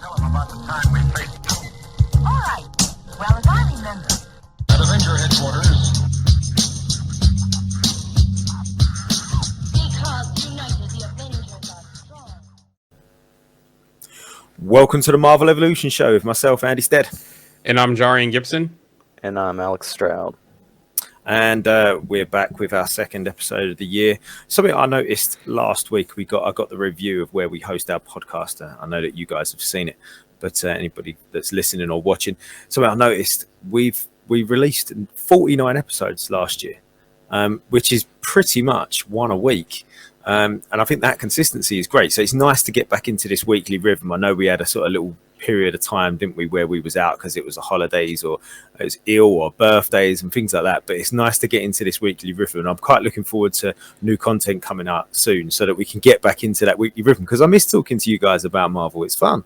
Tell him about the time we faced. All right. Well, as I remember. At Avenger headquarters. Because united, the Avengers are strong. Welcome to the Marvel Evolution Show with myself, Andy Stead. And I'm Jarian Gibson. And I'm Alex Stroud. And we're back with our second episode of the year. Something I noticed last week, I got the review of where we host our podcast. I know that you guys have seen it, but anybody that's listening or watching, something I noticed, we released 49 episodes last year, which is pretty much one a week. And I think that consistency is great. So it's nice to get back into this weekly rhythm. I know we had a sort of little period of time, didn't we, where we was out because it was the holidays or it was ill or birthdays and things like that. But it's nice to get into this weekly rhythm. And I'm quite looking forward to new content coming out soon so that we can get back into that weekly rhythm because I miss talking to you guys about Marvel. It's fun.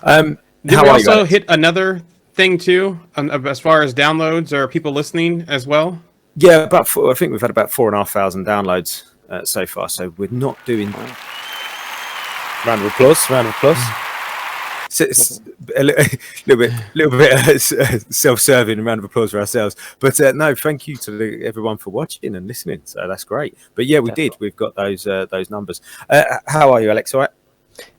Did we also hit another thing too, as far as downloads or people listening as well? Yeah, I think we've had about 4,500 downloads so far. So we're not doing. Round of applause. So it's a little bit self-serving, round of applause for ourselves. But no, thank you to everyone for watching and listening. So that's great. But yeah, we did. We've got those numbers. How are you, Alex? All right?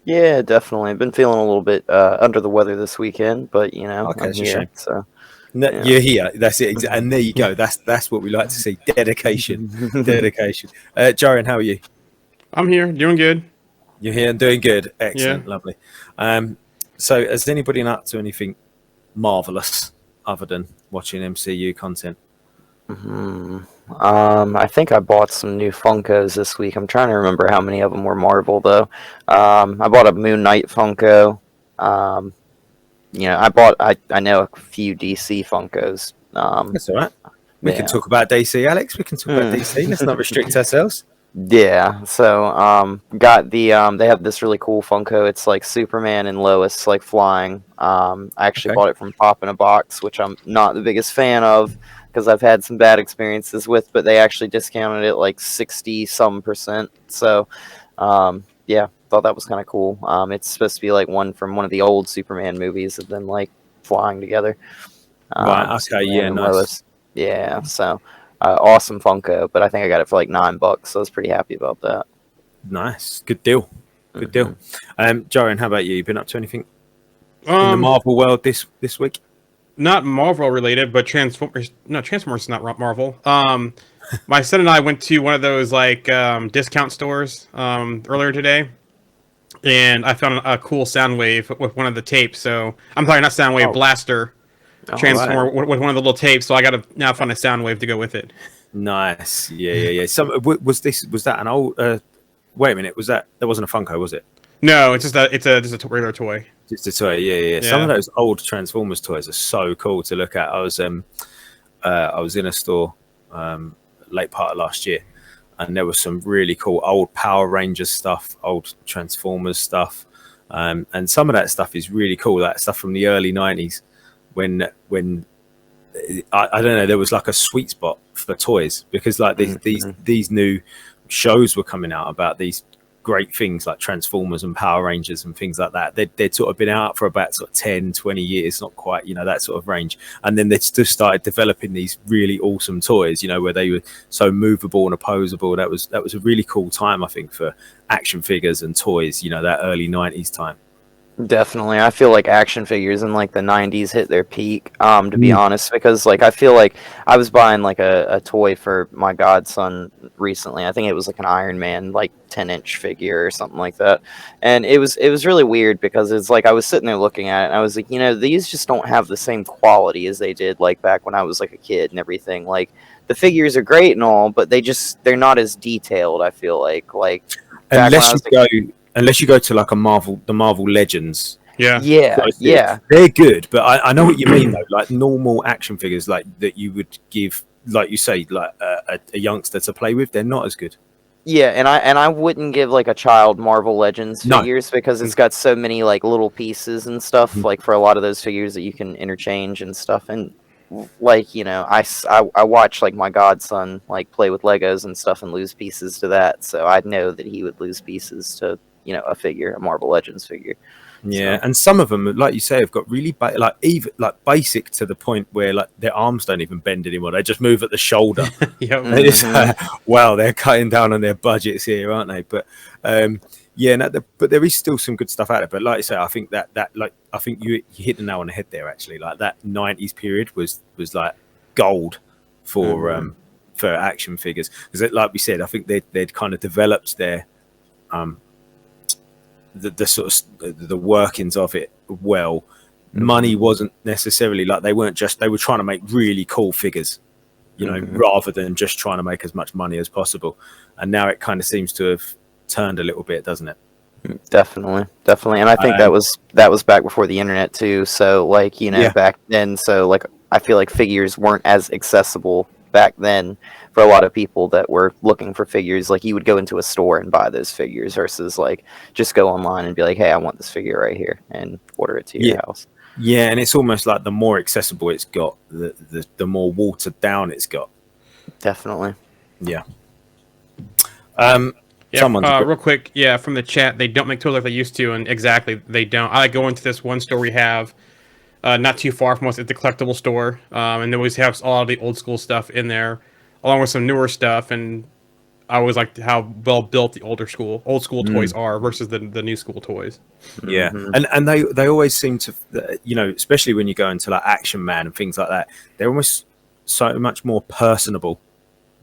Yeah, definitely. I've been feeling a little bit under the weather this weekend, but okay, I'm here. Shame. So no, you're here. That's it. And there you go. That's what we like to see. Dedication. Jarian, how are you? I'm here, doing good. You're here and doing good. Excellent, Yeah. Lovely. So has anybody been up to anything marvelous other than watching MCU content? I think I bought some new Funkos this week. I'm trying to remember how many of them were Marvel though. I bought a Moon Knight Funko. I know a few DC Funkos. That's all right. We can talk about DC, Alex. We can talk about DC. Let's not restrict ourselves. Yeah, so got the they have this really cool Funko. It's like Superman and Lois like flying. I actually bought it from Pop in a Box, which I'm not the biggest fan of because I've had some bad experiences with, but they actually discounted it like 60% So yeah, thought that was kind of cool. It's supposed to be like one from one of the old Superman movies of them like flying together. Right, okay, Superman yeah, and nice. Lois. Yeah, so awesome Funko, but I think I got it for like $9, so I was pretty happy about that. Nice, good deal. Jarian, how about you? You been up to anything in the Marvel world this week? Not Marvel related, but Transformers. No, Transformers is not Marvel. My son and I went to one of those like discount stores earlier today, and I found a cool Soundwave with one of the tapes. So I'm sorry, not Soundwave, Blaster. Transformer with one of the little tapes, so I got to now find a Soundwave to go with it. Nice, yeah. Was that an old? Wait a minute, that wasn't a Funko, was it? No, it's just a regular toy. Just a toy, yeah. Some of those old Transformers toys are so cool to look at. I was in a store late part of last year, and there was some really cool old Power Rangers stuff, old Transformers stuff, and some of that stuff is really cool. That stuff from the early '90s. When I don't know, there was like a sweet spot for toys because like these new shows were coming out about these great things like Transformers and Power Rangers and things like that. They'd sort of been out for about sort of 10, 20 years, not quite, that sort of range. And then they just started developing these really awesome toys, where they were so movable and opposable. That was a really cool time, I think, for action figures and toys, that early 90s time. Definitely. I feel like action figures in like the 90s hit their peak, to be honest, because like I feel like I was buying like a toy for my godson recently. I think it was like an Iron Man like 10-inch figure or something like that. And it was really weird because it's like I was sitting there looking at it and I was like, these just don't have the same quality as they did like back when I was like a kid and everything. Like the figures are great and all, but they're not as detailed, I feel like Unless you go to like the Marvel Legends. Yeah. They're good, but I know what you mean though. Like normal action figures, like that you would give, like you say, like a youngster to play with, they're not as good. Yeah, and I wouldn't give like a child Marvel Legends figures because it's got so many like little pieces and stuff. Like for a lot of those figures that you can interchange and stuff, and like I watch like my godson like play with Legos and stuff and lose pieces to that, so I know that he would lose pieces to a figure, a Marvel Legends figure. Yeah, So. and some of them, like you say, have got really even like basic to the point where like their arms don't even bend anymore; they just move at the shoulder. Yep. They just, wow, they're cutting down on their budgets here, aren't they? But yeah, no, but there is still some good stuff out there. But like I say, I think that like I think you hit the nail on the head there. Actually, like that '90s period was like gold for action figures, because like we said, I think they'd kind of developed their the sort of the workings of it well. Money wasn't necessarily like they were trying to make really cool figures, rather than just trying to make as much money as possible. And now it kind of seems to have turned a little bit, doesn't it? Definitely, and I think that was back before the internet too. So like back then, so like I feel like figures weren't as accessible back then for a lot of people that were looking for figures. Like you would go into a store and buy those figures versus like just go online and be like, hey, I want this figure right here, and order it to your house. Yeah, and it's almost like the more accessible it's got, the more watered down it's got. Definitely. Yeah. Real quick, from the chat, they don't make toys like they used to, and exactly, they don't. I go into this one store we have not too far from us at the collectible store, and they always have all of the old school stuff in there, along with some newer stuff, and I always liked how well built the old school toys are versus the new school toys. Yeah, and they always seem to, especially when you go into like Action Man and things like that, they're almost so much more personable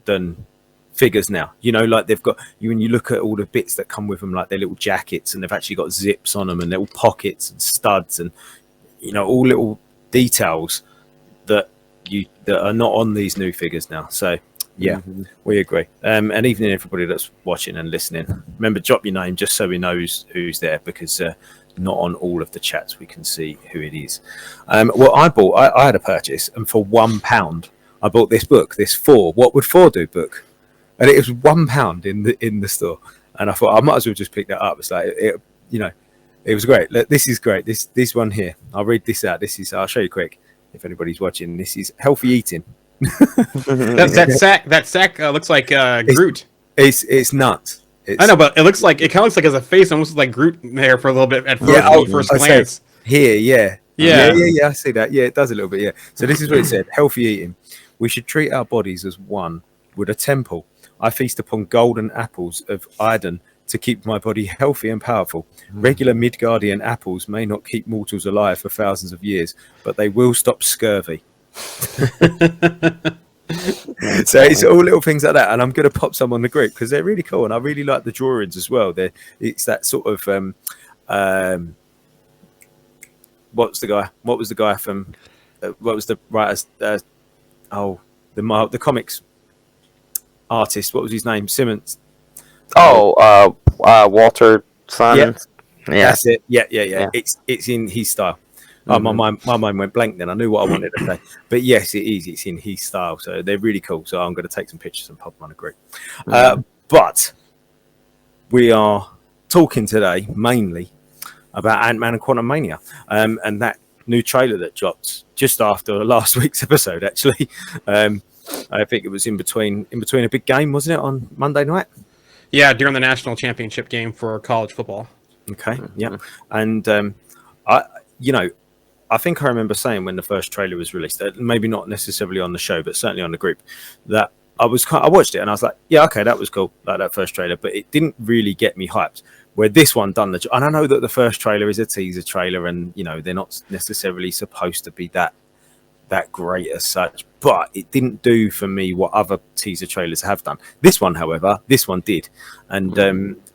than figures now. Like they've got when you look at all the bits that come with them, like their little jackets, and they've actually got zips on them and little pockets and studs and all little details that are not on these new figures now. So yeah, we agree. And evening everybody that's watching and listening, remember, drop your name just so we know who's there, because not on all of the chats we can see who it is. Well, I had a purchase, and for £1 I bought this book, this What Would 4 Do book, and it was £1 in the store, and I thought I might as well just pick that up. It's like it was great. This is great. This one here, I'll read this out. I'll show you quick if anybody's watching. This is healthy eating. that sack looks like Groot. It's nuts. I know, but it kind of looks like as a face, almost like Groot there for a little bit at first, first glance. Here, yeah. I see that. Yeah, it does a little bit. Yeah. So this is what it said: healthy eating. We should treat our bodies as one with a temple. I feast upon golden apples of Iden to keep my body healthy and powerful. Regular Midgardian apples may not keep mortals alive for thousands of years, but they will stop scurvy. So it's all little things like that, and I'm going to pop some on the group because they're really cool, and I really like the drawings as well. It's that sort of what was the guy from what was the writers the comics artist, what was his name? Simmons. Walter Simons. Yeah, that's it. Yeah. It's in his style. Oh, my mind went blank then. I knew what I wanted to say. But yes, it is. It's in his style. So they're really cool. So I'm going to take some pictures and pop them on a group. But we are talking today mainly about Ant-Man and Quantumania, and that new trailer that dropped just after last week's episode, actually. I think it was in between a big game, wasn't it, on Monday night? Yeah, during the national championship game for college football. Okay, yeah. And I think I remember saying when the first trailer was released, maybe not necessarily on the show, but certainly on the group, that I watched it and I was like, yeah, okay, that was cool, like that first trailer, but it didn't really get me hyped. Where this one done and I know that the first trailer is a teaser trailer, and they're not necessarily supposed to be that great as such, but it didn't do for me what other teaser trailers have done. This one, however, did, and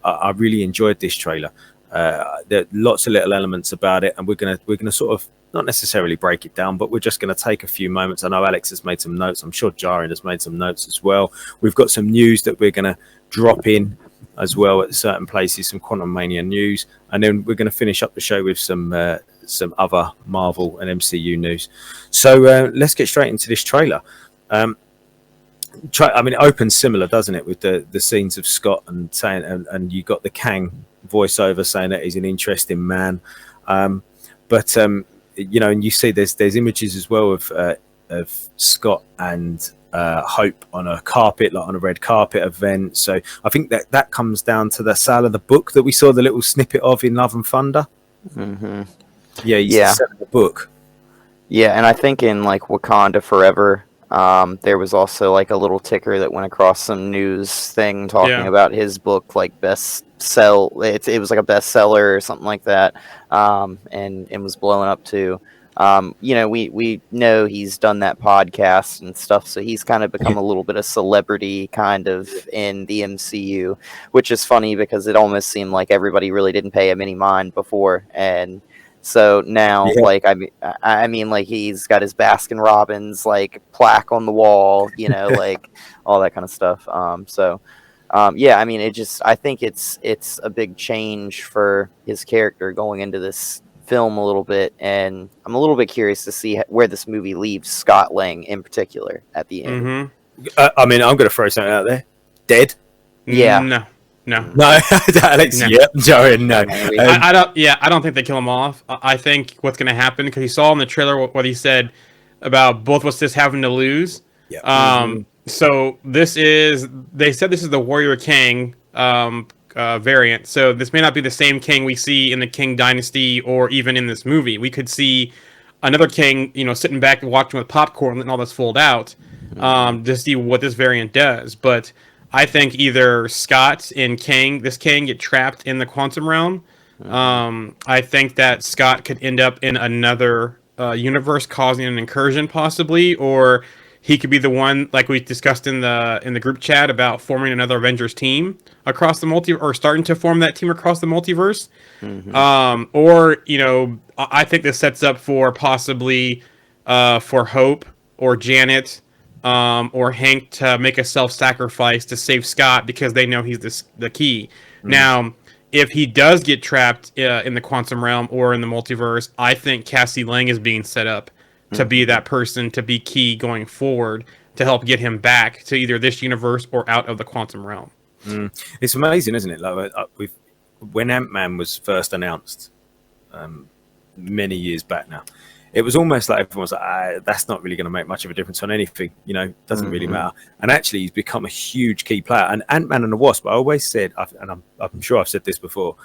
I really enjoyed this trailer. There are lots of little elements about it, and we're gonna sort of not necessarily break it down, but we're just going to take a few moments. I know Alex has made some notes. I'm sure Jarin has made some notes as well. We've got some news that we're going to drop in as well at certain places, some Quantumania news, and then we're going to finish up the show with some other Marvel and MCU news. So let's get straight into this trailer. It opens similar, doesn't it, with the scenes of Scott and saying, and you got the Kang voiceover saying that he's an interesting man, and you see there's images as well of Scott and Hope on a carpet, like on a red carpet event. So I think that comes down to the sale of the book that we saw the little snippet of in Love and Thunder. Mm-hmm. Yeah, he's Yeah. selling the book. Yeah, and I think in like Wakanda Forever, there was also like a little ticker that went across some news thing talking about his book, like it was like a bestseller or something like that, and was blowing up too. We know he's done that podcast and stuff, so he's kind of become a little bit of celebrity kind of in the MCU, which is funny because it almost seemed like everybody really didn't pay him any mind before, and so now, like, I mean, like he's got his Baskin Robbins like plaque on the wall, like all that kind of stuff. Yeah, I mean, I think it's a big change for his character going into this film a little bit, and I'm a little bit curious to see where this movie leaves Scott Lang in particular at the end. Mm-hmm. I mean, I'm going to throw something out there. Dead? Yeah. No. Alex. No. Yep. Joey. No. I don't. Yeah, I don't think they kill him off. I think what's going to happen, because you saw in the trailer what he said about both of us just having to lose. Yeah. So they said this is the Warrior King variant. So this may not be the same king we see in the King Dynasty or even in this movie. We could see another king, sitting back and watching with popcorn, letting all this fold out, to see what this variant does. But I think either Scott and this king get trapped in the quantum realm. I think that Scott could end up in another universe, causing an incursion possibly, or he could be the one, like we discussed in the group chat, about forming another Avengers team across the multiverse, or starting to form that team across the multiverse. I think this sets up for possibly for Hope or Janet, or Hank to make a self-sacrifice to save Scott because they know he's the key. Now, if he does get trapped in the quantum realm or in the multiverse, I think Cassie Lang is being set up to be that person, to be key going forward, to help get him back to either this universe or out of the quantum realm. It's amazing, isn't it? Like, when Ant-Man was first announced many years back now, it was almost like everyone was like, that's not really going to make much of a difference on anything, doesn't really matter. And actually, he's become a huge key player. And Ant-Man and the Wasp, I always said, and I'm sure I've said this before,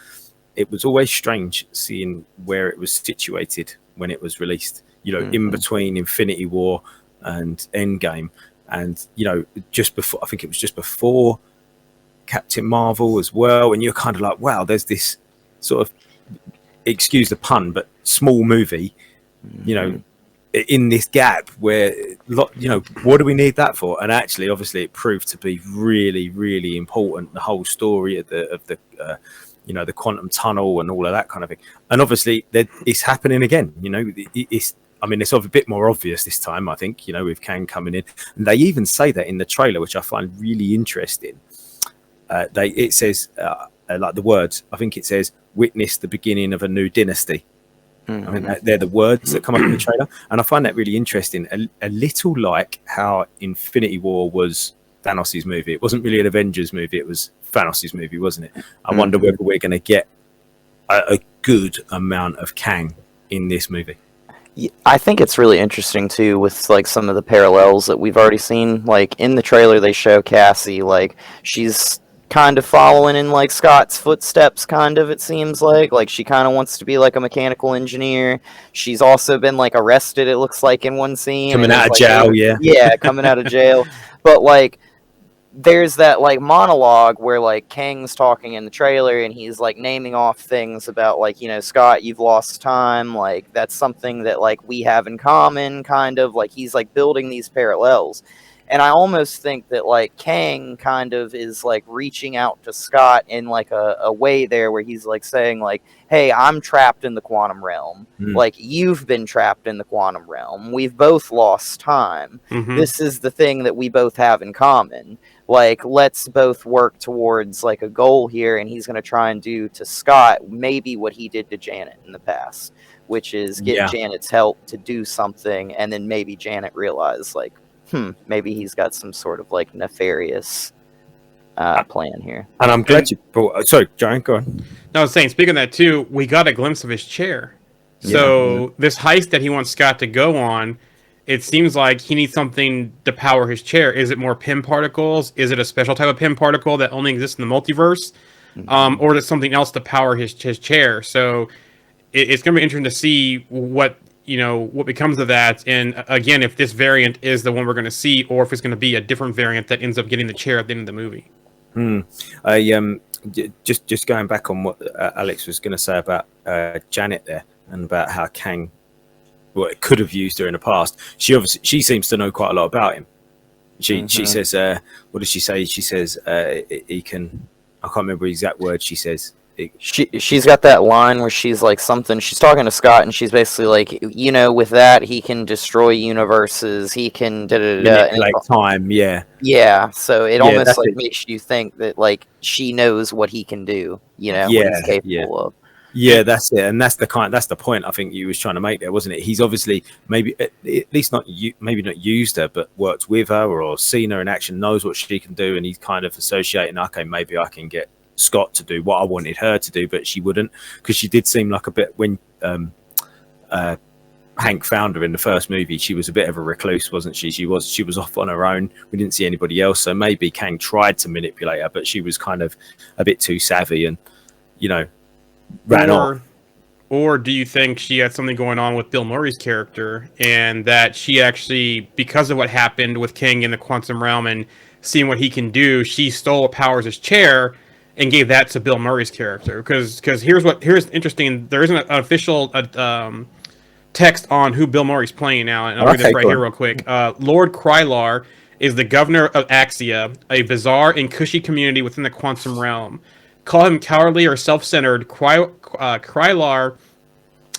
it was always strange seeing where it was situated when it was released, in between Infinity War and Endgame. And, just before, I think it was just before Captain Marvel as well. And you're kind of like, wow, there's this sort of, excuse the pun, but small movie, in this gap where, what do we need that for? And actually, obviously, it proved to be really, really important. The whole story of the the quantum tunnel and all of that kind of thing. And obviously, it's happening again. It's a bit more obvious this time, I think, with Kang coming in. And they even say that in the trailer, which I find really interesting. It says, like the words, I think it says, witness the beginning of a new dynasty. I mean, they're the words that come up in the trailer. And I find that really interesting. A little like how Infinity War was Thanos' movie. It wasn't really an Avengers movie. It was Thanos' movie, wasn't it? I wonder whether we're going to get a good amount of Kang in this movie. I think it's really interesting too with like some of the parallels that we've already seen. Like in the trailer, they show Cassie, like she's kind of following in like Scott's footsteps, kind of, it seems like she kind of wants to be like a mechanical engineer. She's also been like arrested, it looks like, in one scene, coming out of jail. Coming out of jail. But like there's that like monologue where like Kang's talking in the trailer and he's like naming off things about like, Scott, you've lost time, like that's something that like we have in common, kind of like he's like building these parallels. And I almost think that like Kang kind of is like reaching out to Scott in like a way there where he's like saying like, hey, I'm trapped in the quantum realm. Like you've been trapped in the quantum realm. We've both lost time. This is the thing that we both have in common. Like, let's both work towards like a goal here. And he's going to try and do to Scott maybe what he did to Janet in the past, which is get Janet's help to do something. And then maybe Janet realized like, maybe he's got some sort of like nefarious plan here. And I'm glad you brought. Sorry, Giant, go on. No, I was saying, speaking of that too, we got a glimpse of his chair. So this heist that he wants Scott to go on, it seems like he needs something to power his chair. Is it more Pym particles? Is it a special type of Pym particle that only exists in the multiverse? Or is it something else to power his chair? So it's going to be interesting to see what what becomes of that. And again, if this variant is the one we're going to see, or if it's going to be a different variant that ends up getting the chair at the end of the movie. Just going back on what Alex was going to say about Janet there, and about how Kang, well, it could have used her in the past. She seems to know quite a lot about him. She says, what does she say? She says he can. I can't remember the exact word she says. She's got that line where she's like something. She's talking to Scott, and she's basically like, with that he can destroy universes. He can manipulate time. Yeah. So it almost like it. makes you think that like she knows what he can do. What he's capable of. Yeah, that's it, and that's the point I think you was trying to make there, wasn't it? He's obviously maybe at least not used her, but worked with her or seen her in action, knows what she can do, and he's kind of associating. Okay, maybe I can get Scott to do what I wanted her to do, but she wouldn't, because she did seem like a bit when Hank found her in the first movie. She was a bit of a recluse, wasn't she? She was off on her own. We didn't see anybody else, so maybe Kang tried to manipulate her, but she was kind of a bit too savvy and ran off. Or do you think she had something going on with Bill Murray's character, and that she actually, because of what happened with King in the quantum realm and seeing what he can do, she stole Powers' chair and gave that to Bill Murray's character? Because here's interesting. There isn't an official text on who Bill Murray's playing now, and I'll read this right here real quick. Lord Krylar is the governor of Axia, a bizarre and cushy community within the quantum realm. Call him cowardly or self-centered, Krylar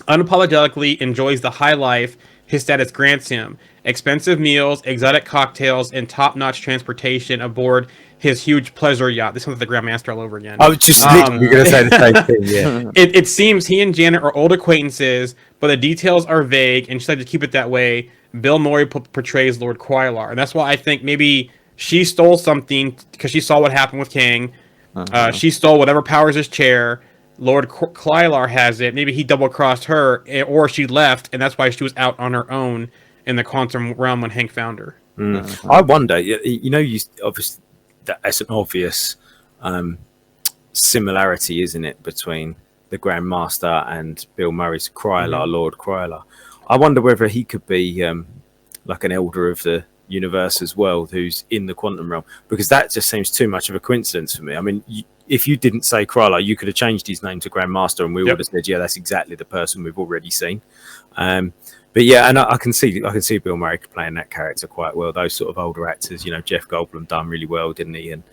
unapologetically enjoys the high life his status grants him. Expensive meals, exotic cocktails, and top-notch transportation aboard his huge pleasure yacht. This one's the Grandmaster all over again. I was just literally going to say the same thing, yeah. It seems he and Janet are old acquaintances, but the details are vague, and she likes to keep it that way. Bill Murray portrays Lord Krylar, and that's why I think maybe she stole something because she saw what happened with King. She stole whatever powers his chair. Lord Krylar has it. Maybe he double-crossed her, or she left, and that's why she was out on her own in the quantum realm when Hank found her. I wonder, obviously that's an obvious similarity, isn't it, between the Grandmaster and Bill Murray's Krylar, Lord Krylar. I wonder whether he could be like an elder of the universe as well, who's in the quantum realm, because that just seems too much of a coincidence for me. I mean, if you didn't say Krylar, you could have changed his name to Grandmaster, and we would have said, yeah, that's exactly the person we've already seen. But yeah, and I can see Bill Murray playing that character quite well. Those sort of older actors, Jeff Goldblum done really well, didn't he? And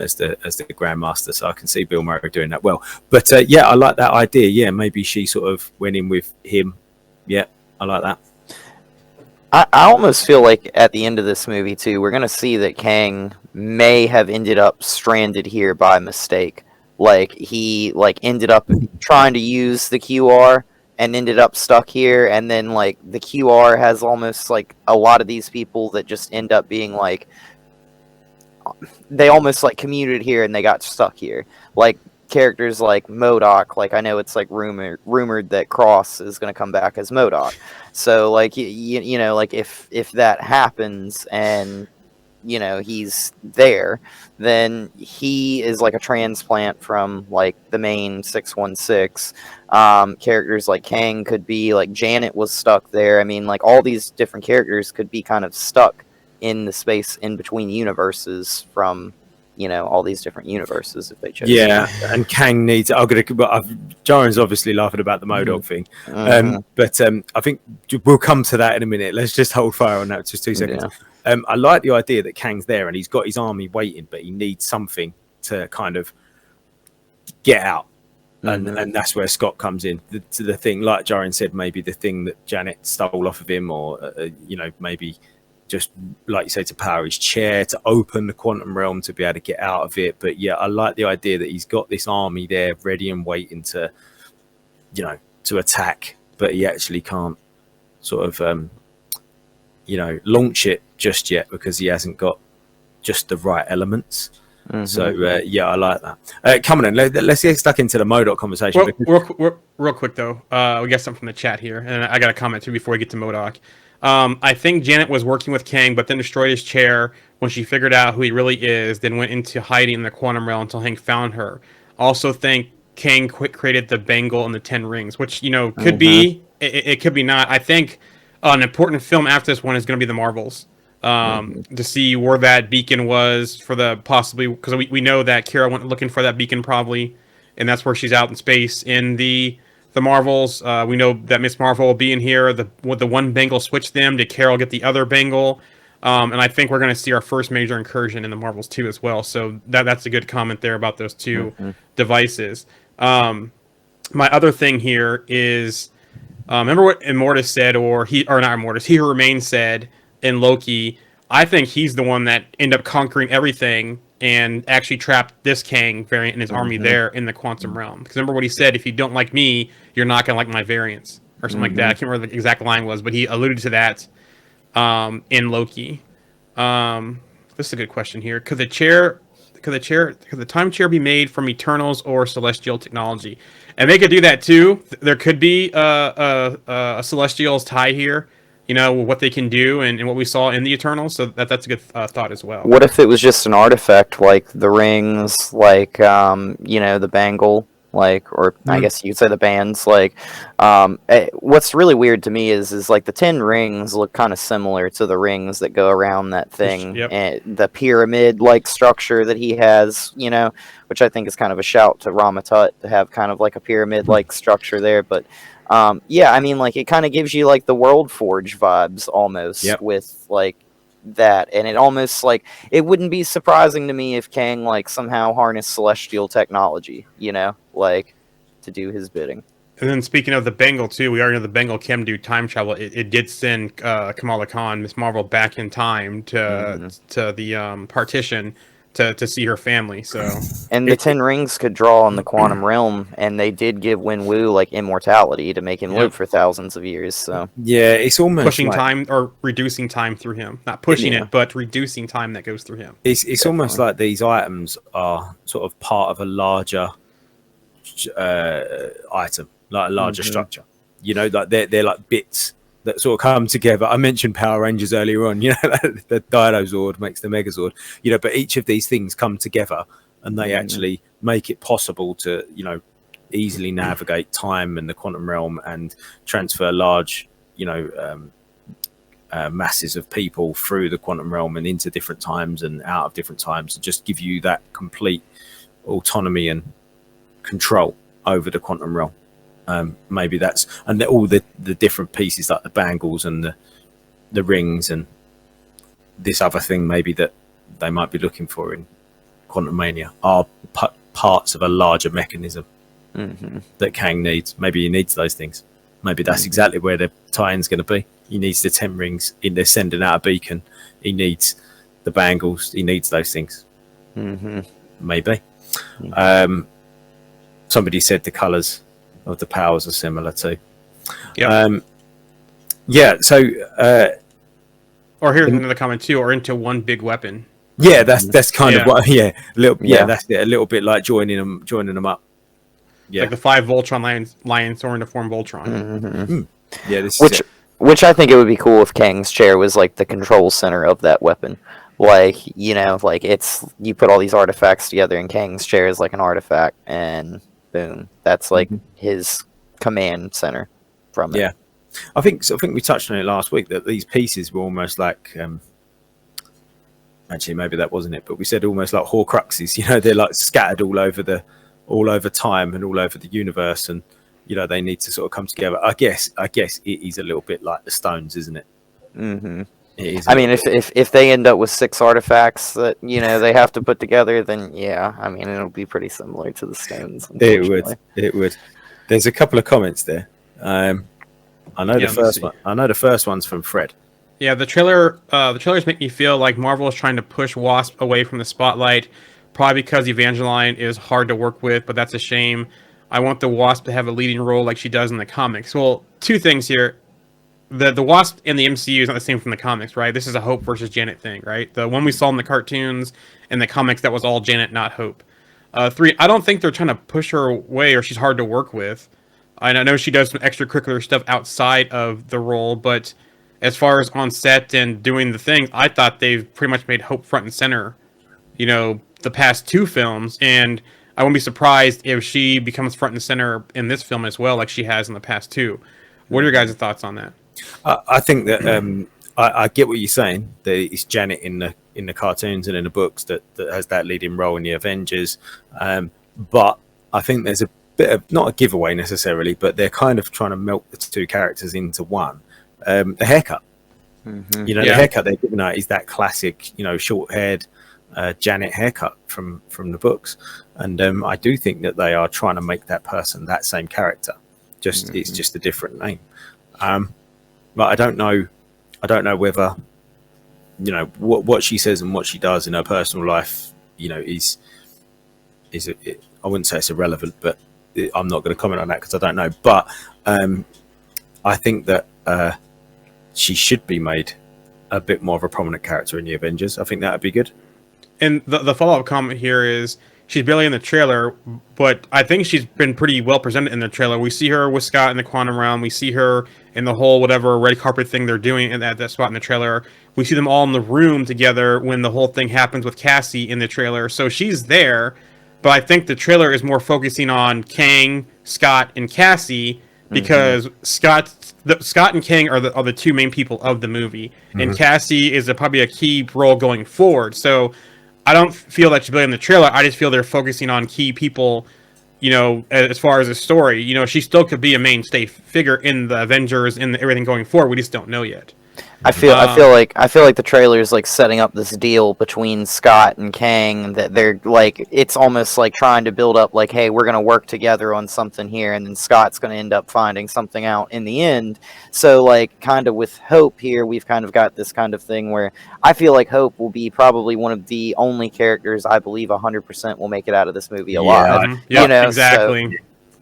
as the Grandmaster, so I can see Bill Murray doing that well. But yeah, I like that idea. Yeah, maybe she sort of went in with him. Yeah, I like that. I almost feel like at the end of this movie too, we're gonna see that Kang may have ended up stranded here by mistake. Like he ended up trying to use the QR and ended up stuck here, and then like the QR has almost like a lot of these people that just end up being like they almost like commuted here and they got stuck here. Like characters like MODOK, like I know it's like rumored that Cross is going to come back as MODOK. So like like if that happens and he's there, then he is like a transplant from like the main 616. Characters like Kang could be like Janet was stuck there. I mean, like all these different characters could be kind of stuck in the space in between universes from all these different universes if they chose. Yeah, and Kang needs. Joran's obviously laughing about the MODOK thing, but I think we'll come to that in a minute. Let's just hold fire on that just 2 seconds. Yeah. I like the idea that Kang's there and he's got his army waiting, but he needs something to kind of get out, and that's where Scott comes in. The thing, like Joran said, maybe the thing that Janet stole off of him, or maybe. Just like you say, to power his chair, to open the quantum realm, to be able to get out of it. But yeah, I like the idea that he's got this army there ready and waiting to, to attack, but he actually can't sort of, launch it just yet because he hasn't got just the right elements. So yeah, I like that. Come on, let's get stuck into the MODOK conversation. Real quick though, we got something from the chat here, and I got a comment too before we get to MODOK. I think Janet was working with Kang, but then destroyed his chair when she figured out who he really is. Then went into hiding in the quantum realm until Hank found her. Also, think Kang created the bangle and the 10 rings, which could be it could be not. I think an important film after this one is going to be the Marvels. To see where that beacon was for the possibly, because we know that Kara went looking for that beacon probably, and that's where she's out in space in the Marvels. We know that Miss Marvel will be in here. The one bangle switch them. Did Carol get the other bangle? And I think we're going to see our first major incursion in the Marvels too as well. So that's a good comment there about those two devices. My other thing here is, remember what Immortus said, or not Immortus, He Who Remains said in Loki. I think he's the one that ended up conquering everything and actually trapped this Kang variant and his army there in the quantum realm. Because remember what he said: if you don't like me, you're not gonna like my variants, or something like that. I can't remember what the exact line was, but he alluded to that in Loki. This is a good question here. Could the time chair be made from Eternals or celestial technology? And they could do that too. There could be a celestials tie here. What they can do and what we saw in the Eternals. So that's a good thought as well. What if it was just an artifact, like the rings, like the bangle, or I guess you could say the bands, what's really weird to me is like the 10 rings look kind of similar to the rings that go around that thing. Yep. And the pyramid like structure that he has, which I think is kind of a shout to Ramatut to have kind of like a pyramid like structure there. But I mean, like, it kind of gives you like the World Forge vibes almost with like that, and it almost like it wouldn't be surprising to me if Kang like somehow harnessed celestial technology, to do his bidding. And then speaking of the Bengal too, we already know the Bengal can do time travel. It did send Kamala Khan, Miss Marvel, back in time to the partition to see her family. So and the 10 rings could draw on the quantum realm, and they did give Wenwu like immortality to make him live for thousands of years. So yeah, it's almost pushing like, time or reducing time through him, not pushing it, but reducing time that goes through him. It's almost like these items are sort of part of a larger item, like a larger structure. Like they're like bits that sort of come together. I mentioned Power Rangers earlier on. The Dinosaur makes the Megazord. But each of these things come together, and they actually make it possible to easily navigate time and the quantum realm and transfer large masses of people through the quantum realm and into different times and out of different times, to just give you that complete autonomy and control over the quantum realm. Maybe that's, and all the different pieces like the bangles and the rings and this other thing maybe that they might be looking for in Quantumania are parts of a larger mechanism that Kang needs. Maybe he needs those things. Maybe that's exactly where the tie-in's going to be. He needs the 10 rings. They're sending out a beacon. He needs the bangles. He needs those things. Maybe. Somebody said the colours of the powers are similar too. So or here's another comment too, or into one big weapon. That's kind of what that's it, a little bit like joining them up. Like the 5 Voltron lions soaring to form Voltron. Which I think it would be cool if Kang's chair was like the control center of that weapon. Like, it's, you put all these artifacts together and Kang's chair is like an artifact, and boom, that's like his command center from it. I think we touched on it last week that these pieces were almost like actually maybe that wasn't it, but we said almost like Horcruxes. They're like scattered all over time and all over the universe, and they need to sort of come together. I guess it is a little bit like the stones, isn't it? I mean, if they end up with 6 artifacts that they have to put together, then I mean, it'll be pretty similar to the stones. It would. There's a couple of comments there. I know the first one. I know the first one's from Fred. Yeah, the trailers make me feel like Marvel is trying to push Wasp away from the spotlight, probably because Evangeline is hard to work with, but that's a shame. I want the Wasp to have a leading role like she does in the comics. Well, 2 things here. The Wasp in the MCU is not the same from the comics, right? This is a Hope versus Janet thing, right? The one we saw in the cartoons and the comics, that was all Janet, not Hope. 3, I don't think they're trying to push her away or she's hard to work with. I know she does some extracurricular stuff outside of the role, but as far as on set and doing the things, I thought they've pretty much made Hope front and center, the past two films, and I wouldn't be surprised if she becomes front and center in this film as well, like she has in the past two. What are your guys' thoughts on that? I think that I get what you're saying. That it's Janet in the cartoons and in the books that has that leading role in the Avengers. But I think there's a bit of, not a giveaway necessarily, but they're kind of trying to melt the two characters into one. The haircut, the haircut they're giving her is that classic, short-haired Janet haircut from the books, and I do think that they are trying to make that person that same character. It's just a different name. But I don't know whether what she says and what she does in her personal life, is I wouldn't say it's irrelevant, but I'm not going to comment on that because I don't know. But I think that she should be made a bit more of a prominent character in the Avengers. I think that would be good. And the follow-up comment here is she's barely in the trailer, but I think she's been pretty well presented in the trailer. We see her with Scott in the quantum realm. We see her in the whole whatever red carpet thing they're doing at that spot in the trailer. We see them all in the room together when the whole thing happens with Cassie in the trailer. So she's there, but I think the trailer is more focusing on Kang, Scott, and Cassie because Scott and Kang are the two main people of the movie, and Cassie is probably a key role going forward. So I don't feel that she's really in the trailer. I just feel they're focusing on key people, as far as the story. She still could be a mainstay figure in the Avengers and everything going forward. We just don't know yet. I feel like the trailer is like setting up this deal between Scott and Kang that they're like, it's almost like trying to build up like, hey, we're gonna work together on something here, and then Scott's gonna end up finding something out in the end. So like, kind of with Hope here, we've kind of got this kind of thing where I feel like Hope will be probably one of the only characters I believe 100% will make it out of this movie alive. Yeah, exactly.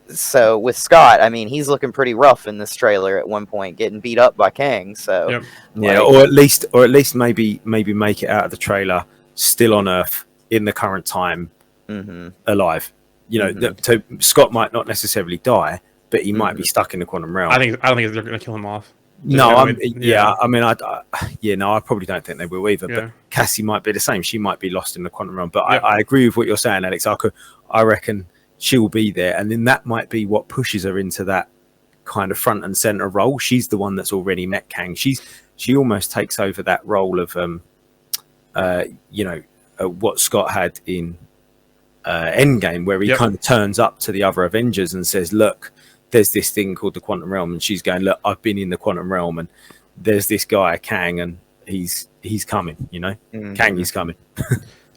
So with Scott, I mean, he's looking pretty rough in this trailer at one point, getting beat up by Kang. So or at least maybe make it out of the trailer still on Earth in the current time, alive. So Scott might not necessarily die, but he might be stuck in the quantum realm. I don't think they're going to kill him off. I probably don't think they will either. But Cassie might be the same. She might be lost in the quantum realm. But I agree with what you're saying, Alex. I reckon she will be there, and then that might be what pushes her into that kind of front and center role. She's the one that's already met Kang. She almost takes over that role of what Scott had in Endgame, where he kind of turns up to the other Avengers and says, look, there's this thing called the quantum realm, and she's going, look, I've been in the quantum realm, and there's this guy Kang, and he's coming, Kang is coming.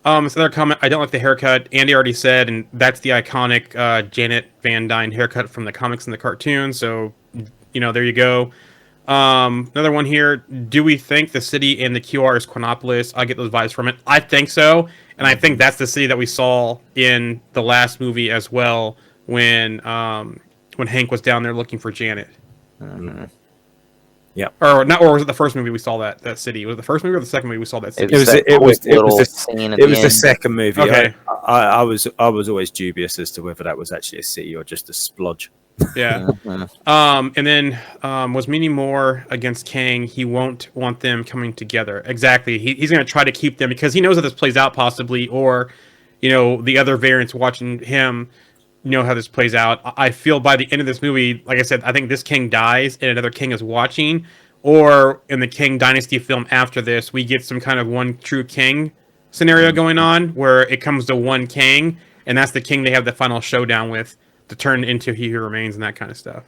This other comment, I don't like the haircut. Andy already said, and that's the iconic Janet Van Dyne haircut from the comics and the cartoon. So, there you go. Another one here. Do we think the city in the QR is Quantopolis? I get those vibes from it. I think so, and I think that's the city that we saw in the last movie as well when Hank was down there looking for Janet. Yeah. Or not? Or was it the first movie we saw that city? Was it the first movie or the second movie we saw that city? It was the second movie. Okay. I was always dubious as to whether that was actually a city or just a splodge. Yeah. And then was meaning more against Kang. He won't want them coming together. Exactly. He's going to try to keep them because he knows how this plays out possibly, or the other variants watching him how this plays out. I feel by the end of this movie, like I said, I think this king dies and another king is watching, or in the King Dynasty film after this, we get some kind of one true king scenario going on where it comes to one king, and that's the king they have the final showdown with to turn into He Who Remains and that kind of stuff.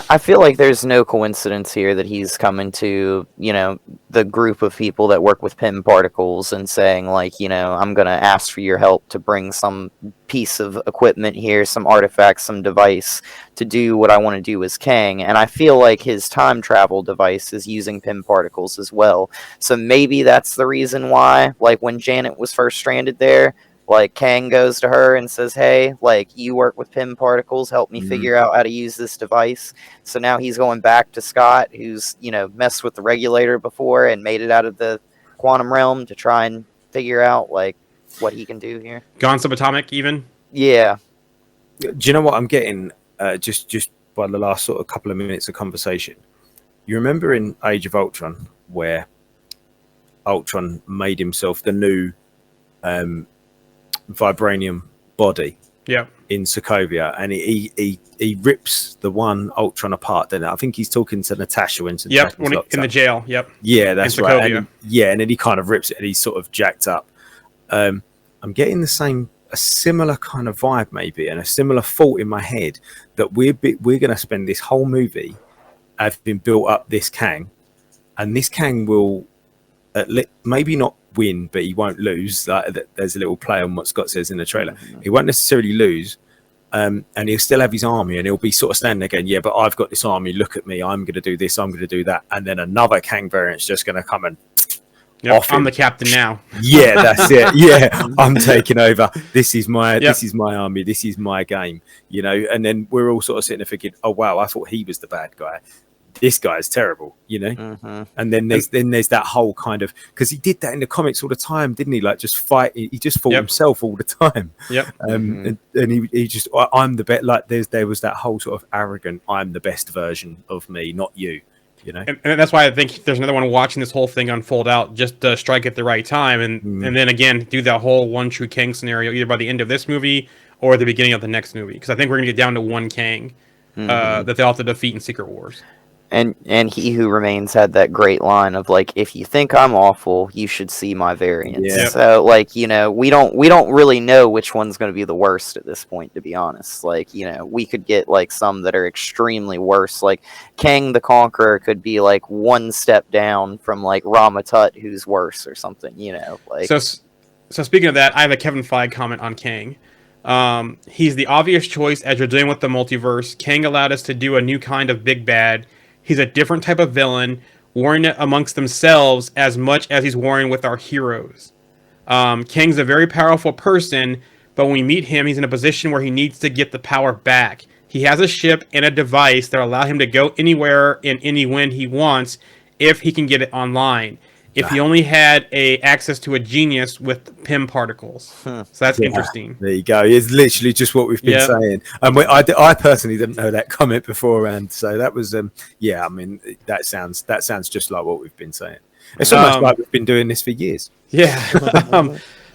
I feel like there's no coincidence here that he's coming to, the group of people that work with PIM particles and saying, like, I'm going to ask for your help to bring some piece of equipment here, some artifact, some device to do what I want to do as Kang. And I feel like his time travel device is using PIM particles as well. So maybe that's the reason why, like, when Janet was first stranded there, like, Kang goes to her and says, hey, like, you work with PIM particles, help me figure out how to use this device. So now he's going back to Scott, who's, messed with the regulator before and made it out of the quantum realm to try and figure out, like, what he can do here. Gone subatomic, even? Yeah. Do you know what I'm getting, just by the last sort of couple of minutes of conversation? you remember in Age of Ultron where Ultron made himself the new vibranium body Yep. in Sokovia, and he rips the one Ultron apart. Then I think he's talking to Natasha when Yep. Natasha's locked In the up. jail. Yep. Yeah, that's in right. Sokovia. And and then he kind of rips it, and he's sort of jacked up. I'm getting a similar kind of vibe, maybe, and a similar thought in my head that we're going to spend this whole movie having built up this Kang, and this Kang will maybe not win, but he won't lose. There's a little play on what Scott says in the trailer. He won't necessarily lose, and he'll still have his army, and he'll be sort of standing there going, yeah, but I've got this army, look at me, I'm going to do this, I'm going to do that, and then another Kang variant's just going to come and off I'm him. the captain now. Yeah, that's it. Yeah, I'm taking over. This is my army, this is my game, and then we're all sort of sitting there thinking, oh wow, I thought he was the bad guy, this guy is terrible, and then there's that whole kind of, because he did that in the comics all the time, didn't he? Like, just fight, he just fought himself all the time. And he just, I'm the best. Like, there was that whole sort of arrogant, I'm the best version of me, not you. And that's why I think there's another one watching this whole thing unfold out, just to strike at the right time, and then again do that whole one true Kang scenario either by the end of this movie or the beginning of the next movie, because I think we're gonna get down to one Kang that they'll have to defeat in Secret Wars. And He Who Remains had that great line of like, if you think I'm awful, you should see my variants. Yeah. So like, we don't really know which one's going to be the worst at this point, to be honest. Like, we could get like some that are extremely worse. Like Kang the Conqueror could be like one step down from like Ramatut, who's worse or something. Like. So speaking of that, I have a Kevin Feige comment on Kang. He's the obvious choice as you're dealing with the multiverse. Kang allowed us to do a new kind of big bad. He's a different type of villain, warring amongst themselves as much as he's warring with our heroes. Kang's a very powerful person, but when we meet him, he's in a position where he needs to get the power back. He has a ship and a device that allow him to go anywhere and when he wants, if he can get it online. If he only had access to a genius with PIM particles. So that's interesting. There you go. It's literally just what we've been saying. And I personally didn't know that comment beforehand. So that was, that sounds just like what we've been saying. It's almost like we've been doing this for years. Yeah.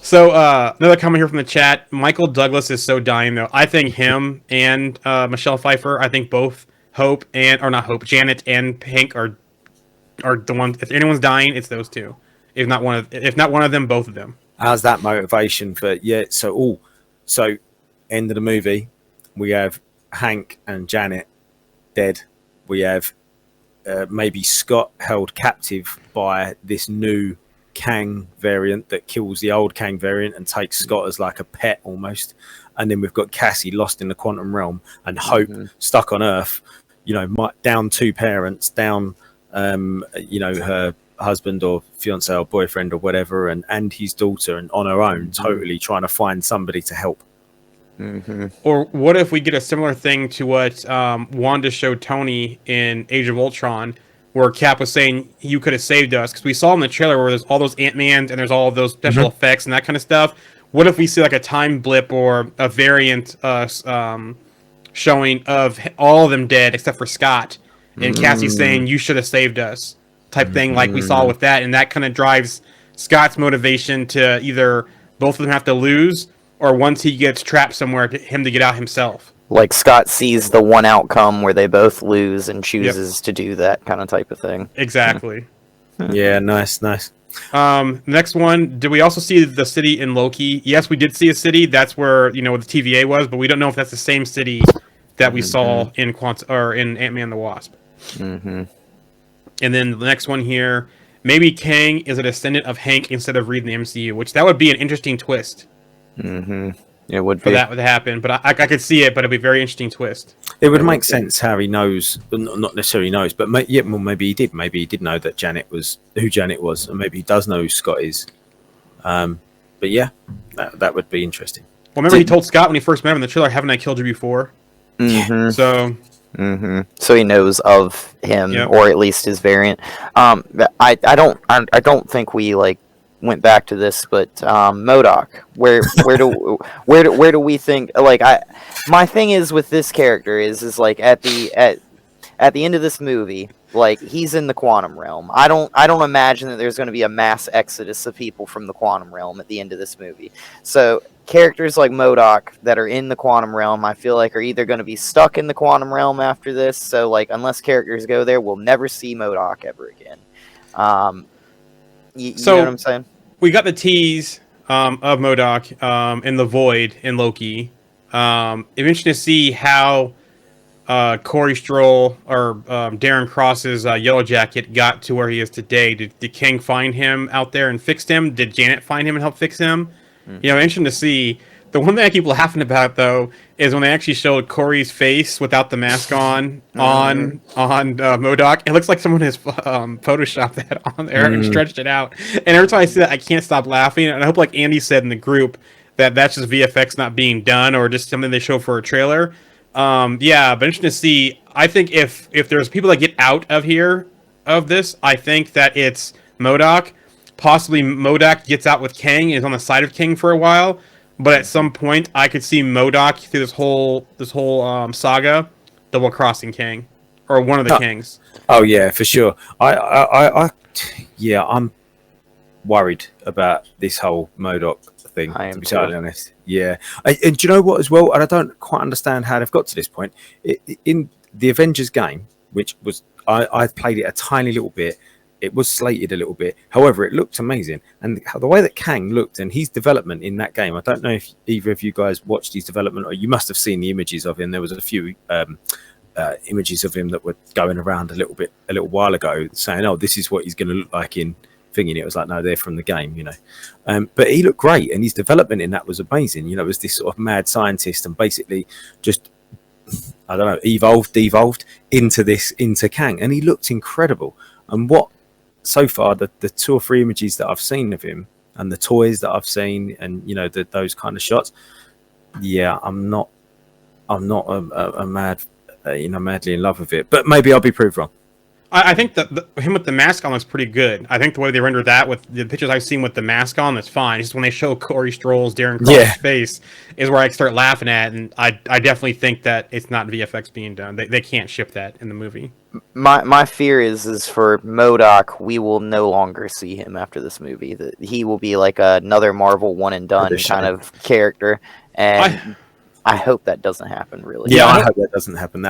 So another comment here from the chat. Michael Douglas is so dying, though. I think him and Michelle Pfeiffer, I think both Janet and Hank are the ones. If anyone's dying, it's those two. If not one of them, both of them. How's that motivation for? Yeah. So end of the movie, we have Hank and Janet dead. We have maybe Scott held captive by this new Kang variant that kills the old Kang variant and takes Scott as like a pet almost. And then we've got Cassie lost in the quantum realm and Hope stuck on Earth. Down two parents, down. Her husband or fiance or boyfriend or whatever, and his daughter, and on her own, totally trying to find somebody to help. Or what if we get a similar thing to what Wanda showed Tony in Age of Ultron, where Cap was saying, you could have saved us, because we saw in the trailer where there's all those Ant-Mans and there's all of those special effects and that kind of stuff. What if we see like a time blip or a variant showing of all of them dead except for Scott, and Cassie's saying, you should have saved us, type thing, like we saw with that. And that kind of drives Scott's motivation to either both of them have to lose, or once he gets trapped somewhere, him to get out himself. Like Scott sees the one outcome where they both lose and chooses to do that kind of type of thing. Exactly. Yeah, nice. Next one, did we also see the city in Loki? Yes, we did see a city. That's where, the TVA was, but we don't know if that's the same city that we saw in Ant-Man and the Wasp. Mm-hmm. And then the next one here, maybe Kang is a descendant of Hank instead of Reed in the MCU, which that would be an interesting twist. Mm-hmm. It would for that would happen, but I could see it, but it'd be a very interesting twist. It would make sense how he knows, not necessarily knows, but maybe he did. Maybe he did know that who Janet was, and maybe he does know who Scott is. But yeah, that would be interesting. Well, remember he told Scott when he first met him in the trailer, "Haven't I killed you before?" Mm-hmm. So. Mm-hmm. So he knows of him, or at least his variant. I don't think we went back to this, but MODOK. Where do we think? My thing is with this character is like at the end of this movie, Like, he's in the quantum realm. I don't imagine that there's going to be a mass exodus of people from the quantum realm at the end of this movie. So characters like MODOK that are in the quantum realm, I feel like are either going to be stuck in the quantum realm after this. So like, unless characters go there, we'll never see MODOK ever again. You know what I'm saying? We got the tease of MODOK in the Void in Loki. It's interesting to see how Corey Stroll or Darren Cross's Yellow Jacket got to where he is today. Did King find him out there and fixed him? Did Janet find him and help fix him? You know, interesting to see. The one thing I keep laughing about though is when they actually showed Corey's face without the mask on MODOK. It looks like someone has photoshopped that on there and stretched it out. And every time I see that, I can't stop laughing. And I hope, like Andy said in the group, that that's just VFX not being done or just something they show for a trailer. Yeah, but interesting to see. I think if there's people that get out of here of this, I think that it's MODOK. Possibly MODOK gets out with Kang and is on the side of King for a while. But at some point, I could see MODOK through this whole saga double crossing Kang or one of the Kangs. Oh yeah, for sure. I'm worried about this whole MODOK thing. To be totally honest, yeah. And do you know what as well? And I don't quite understand how they've got to this point. In the Avengers game, which was I played it a tiny little bit. It was slated a little bit. However, it looked amazing. And the way that Kang looked and his development in that game, I don't know if either of you guys watched his development or you must have seen the images of him. There was a few images of him that were going around a little while ago saying, oh, this is what he's going to look like in thinking. It was like, no, they're from the game, you know. But he looked great and his development in that was amazing. You know, it was this sort of mad scientist and basically just, I don't know, devolved into Kang. And he looked incredible. And what, so far, the 2 or 3 images that I've seen of him and the toys that I've seen and, you know, those kind of shots, yeah, I'm not a mad, madly in love with it. But maybe I'll be proved wrong. I think that him with the mask on looks pretty good. I think the way they rendered that with the pictures I've seen with the mask on, that's fine. It's just when they show Corey Stroll's Darren Cross's face is where I start laughing at, and I definitely think that it's not VFX being done. They can't ship that in the movie. My fear is for MODOK, we will no longer see him after this movie. That he will be like another Marvel one and done kind of character, and I hope that doesn't happen. Really, yeah, I hope that doesn't happen.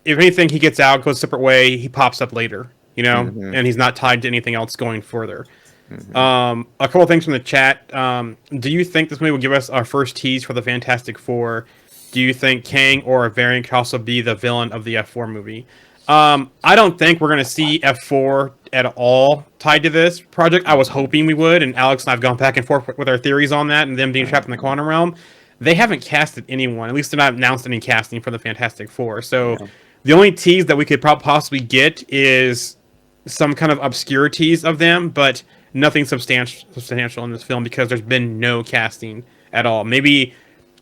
If anything, he gets out, goes a separate way, he pops up later, you know, and he's not tied to anything else going further. A couple of things from the chat. Do you think this movie will give us our first tease for the Fantastic Four? Do you think Kang or a variant could also be the villain of the F4 movie? I don't think we're going to see F4 at all tied to this project. I was hoping we would, and Alex and I have gone back and forth with our theories on that and them being trapped in the quantum realm. They haven't casted anyone. At least they're not announced any casting for the Fantastic Four. So the only tease that we could possibly get is some kind of obscure tease of them, but nothing substantial in this film because there's been no casting at all. Maybe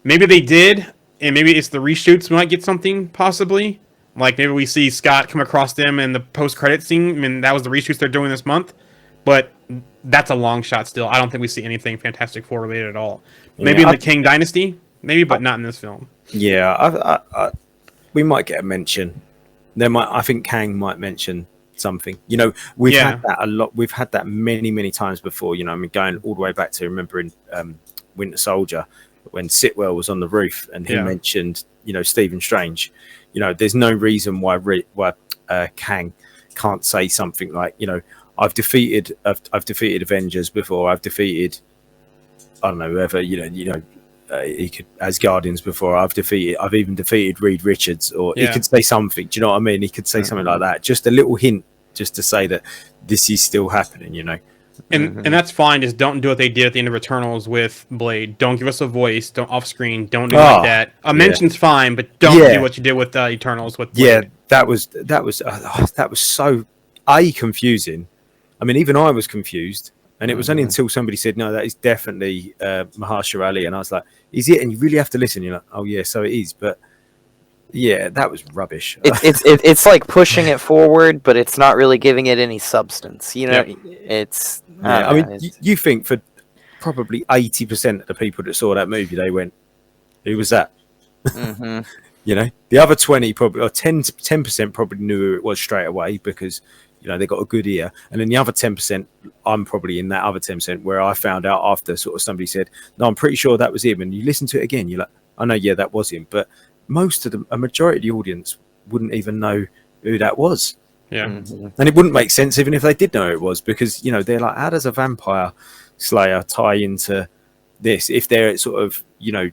they did, and maybe it's the reshoots. We might get something possibly. Like maybe we see Scott come across them in the post-credit scene. I mean, that was the reshoots they're doing this month, but that's a long shot still. I don't think we see anything Fantastic Four related at all. Maybe in the King Dynasty, maybe, but not in this film. Yeah, we might get a mention. I think Kang might mention something. You know, we've had that a lot. We've had that many times before. You know, I mean, going all the way back to remembering Winter Soldier when Sitwell was on the roof and he mentioned, you know, Stephen Strange. You know, there's no reason why Kang can't say something like, you know, I've defeated Avengers before. I've defeated, I don't know, whoever. He could as Guardians before. I've even defeated Reed Richards, or he could say something. Do you know what I mean? He could say something like that. Just a little hint, just to say that this is still happening. You know. And that's fine. Just don't do what they did at the end of Eternals with Blade. Don't give us a voice. Don't off screen. Don't do like that. A mention's fine, but don't do what you did with Eternals with Blade. Yeah, that was so confusing. I mean, even I was confused, and it was only until somebody said, "No, that is definitely Mahershala Ali," and I was like, "Is it?" And you really have to listen. You're like, "Oh yeah, so it is." But yeah, that was rubbish. It's like pushing it forward, but it's not really giving it any substance. You know, it's. I mean, you think for probably 80% of the people that saw that movie, they went, "Who was that?" You know, the other 20 probably, or 10% probably knew who it was straight away because, you know, they got a good ear. And then the other 10%, I'm probably in that other 10% where I found out after sort of somebody said, no, I'm pretty sure that was him. And you listen to it again, you're like, I know, yeah, that was him. But a majority of the audience wouldn't even know who that was. Yeah. And it wouldn't make sense even if they did know who it was, because, you know, they're like, how does a vampire slayer tie into this? If they're sort of, you know,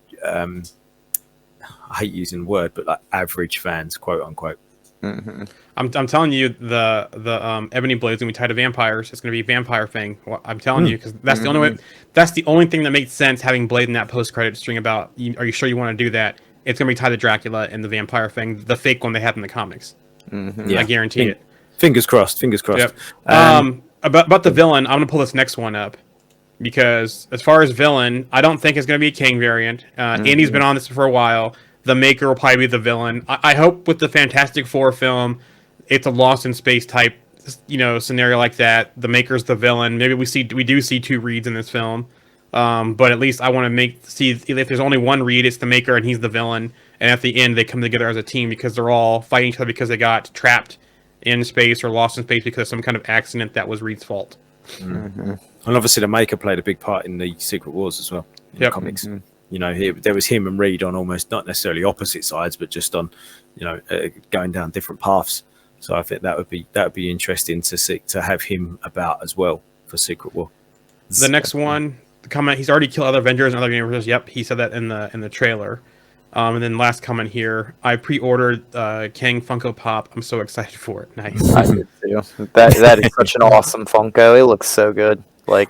I hate using the word, but like average fans, quote unquote. I'm telling you, the Ebony Blade is gonna be tied to vampires. It's gonna be vampire thing. Well, I'm telling you, because that's the only way. That's the only thing that makes sense. Having Blade in that post credit string about, are you sure you want to do that? It's gonna be tied to Dracula and the vampire thing, the fake one they had in the comics. I guarantee it. Fingers crossed. Fingers crossed. Yep. About the villain, I'm gonna pull this next one up because as far as villain, I don't think it's gonna be a King variant. Andy's been on this for a while. The Maker will probably be the villain. I hope with the Fantastic Four film, it's a Lost in Space type, you know, scenario like that. The Maker's the villain. Maybe we do see two Reeds in this film, but at least I want to see if there's only one Reed, it's the Maker and he's the villain. And at the end, they come together as a team because they're all fighting each other because they got trapped in space or lost in space because of some kind of accident that was Reed's fault. And obviously, the Maker played a big part in the Secret Wars as well. In the comics. You know, there was him and Reed on almost not necessarily opposite sides, but just on, you know, going down different paths. So I think that would be interesting to have him about as well for Secret War. The next one, the comment, he's already killed other Avengers and other universes. Yep, he said that in the trailer. And then last comment here, I pre-ordered Kang Funko Pop. I'm so excited for it. Nice. I did too. That is such an awesome Funko. It looks so good. Like,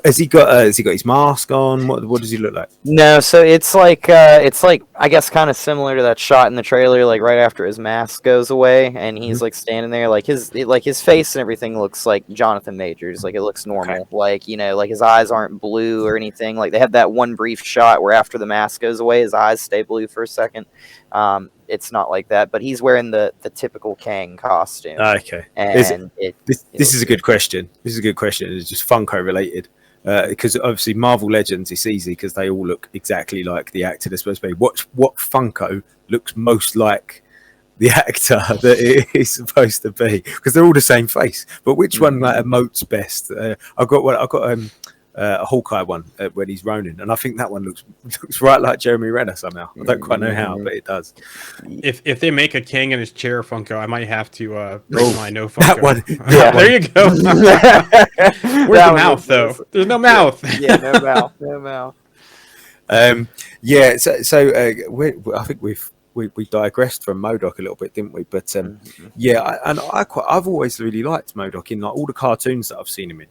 has he got his mask on? What does he look like? No, so it's like I guess kind of similar to that shot in the trailer, like right after his mask goes away and he's like standing there, like his face and everything looks like Jonathan Majors, like it looks normal, like, you know, like his eyes aren't blue or anything. Like they have that one brief shot where after the mask goes away, his eyes stay blue for a second. It's not like that, but he's wearing the typical Kang costume. Okay, and this is a good question. This is a good question. It's just Funko related. Because obviously Marvel Legends, it's easy because they all look exactly like the actor they're supposed to be. What Funko looks most like the actor that it is supposed to be? Because they're all the same face. But which one like emotes best? I've got a Hawkeye one when he's Ronin, and I think that one looks right like Jeremy Renner somehow. I don't quite know how, but it does. If they make a King in his chair Funko, I might have to bring my no Funko. That one, there you go. Where's the mouth though? There's no mouth. Yeah, no mouth, no mouth. Yeah. So I think we digressed from MODOK a little bit, didn't we? But yeah, I've always really liked MODOK in like all the cartoons that I've seen him in.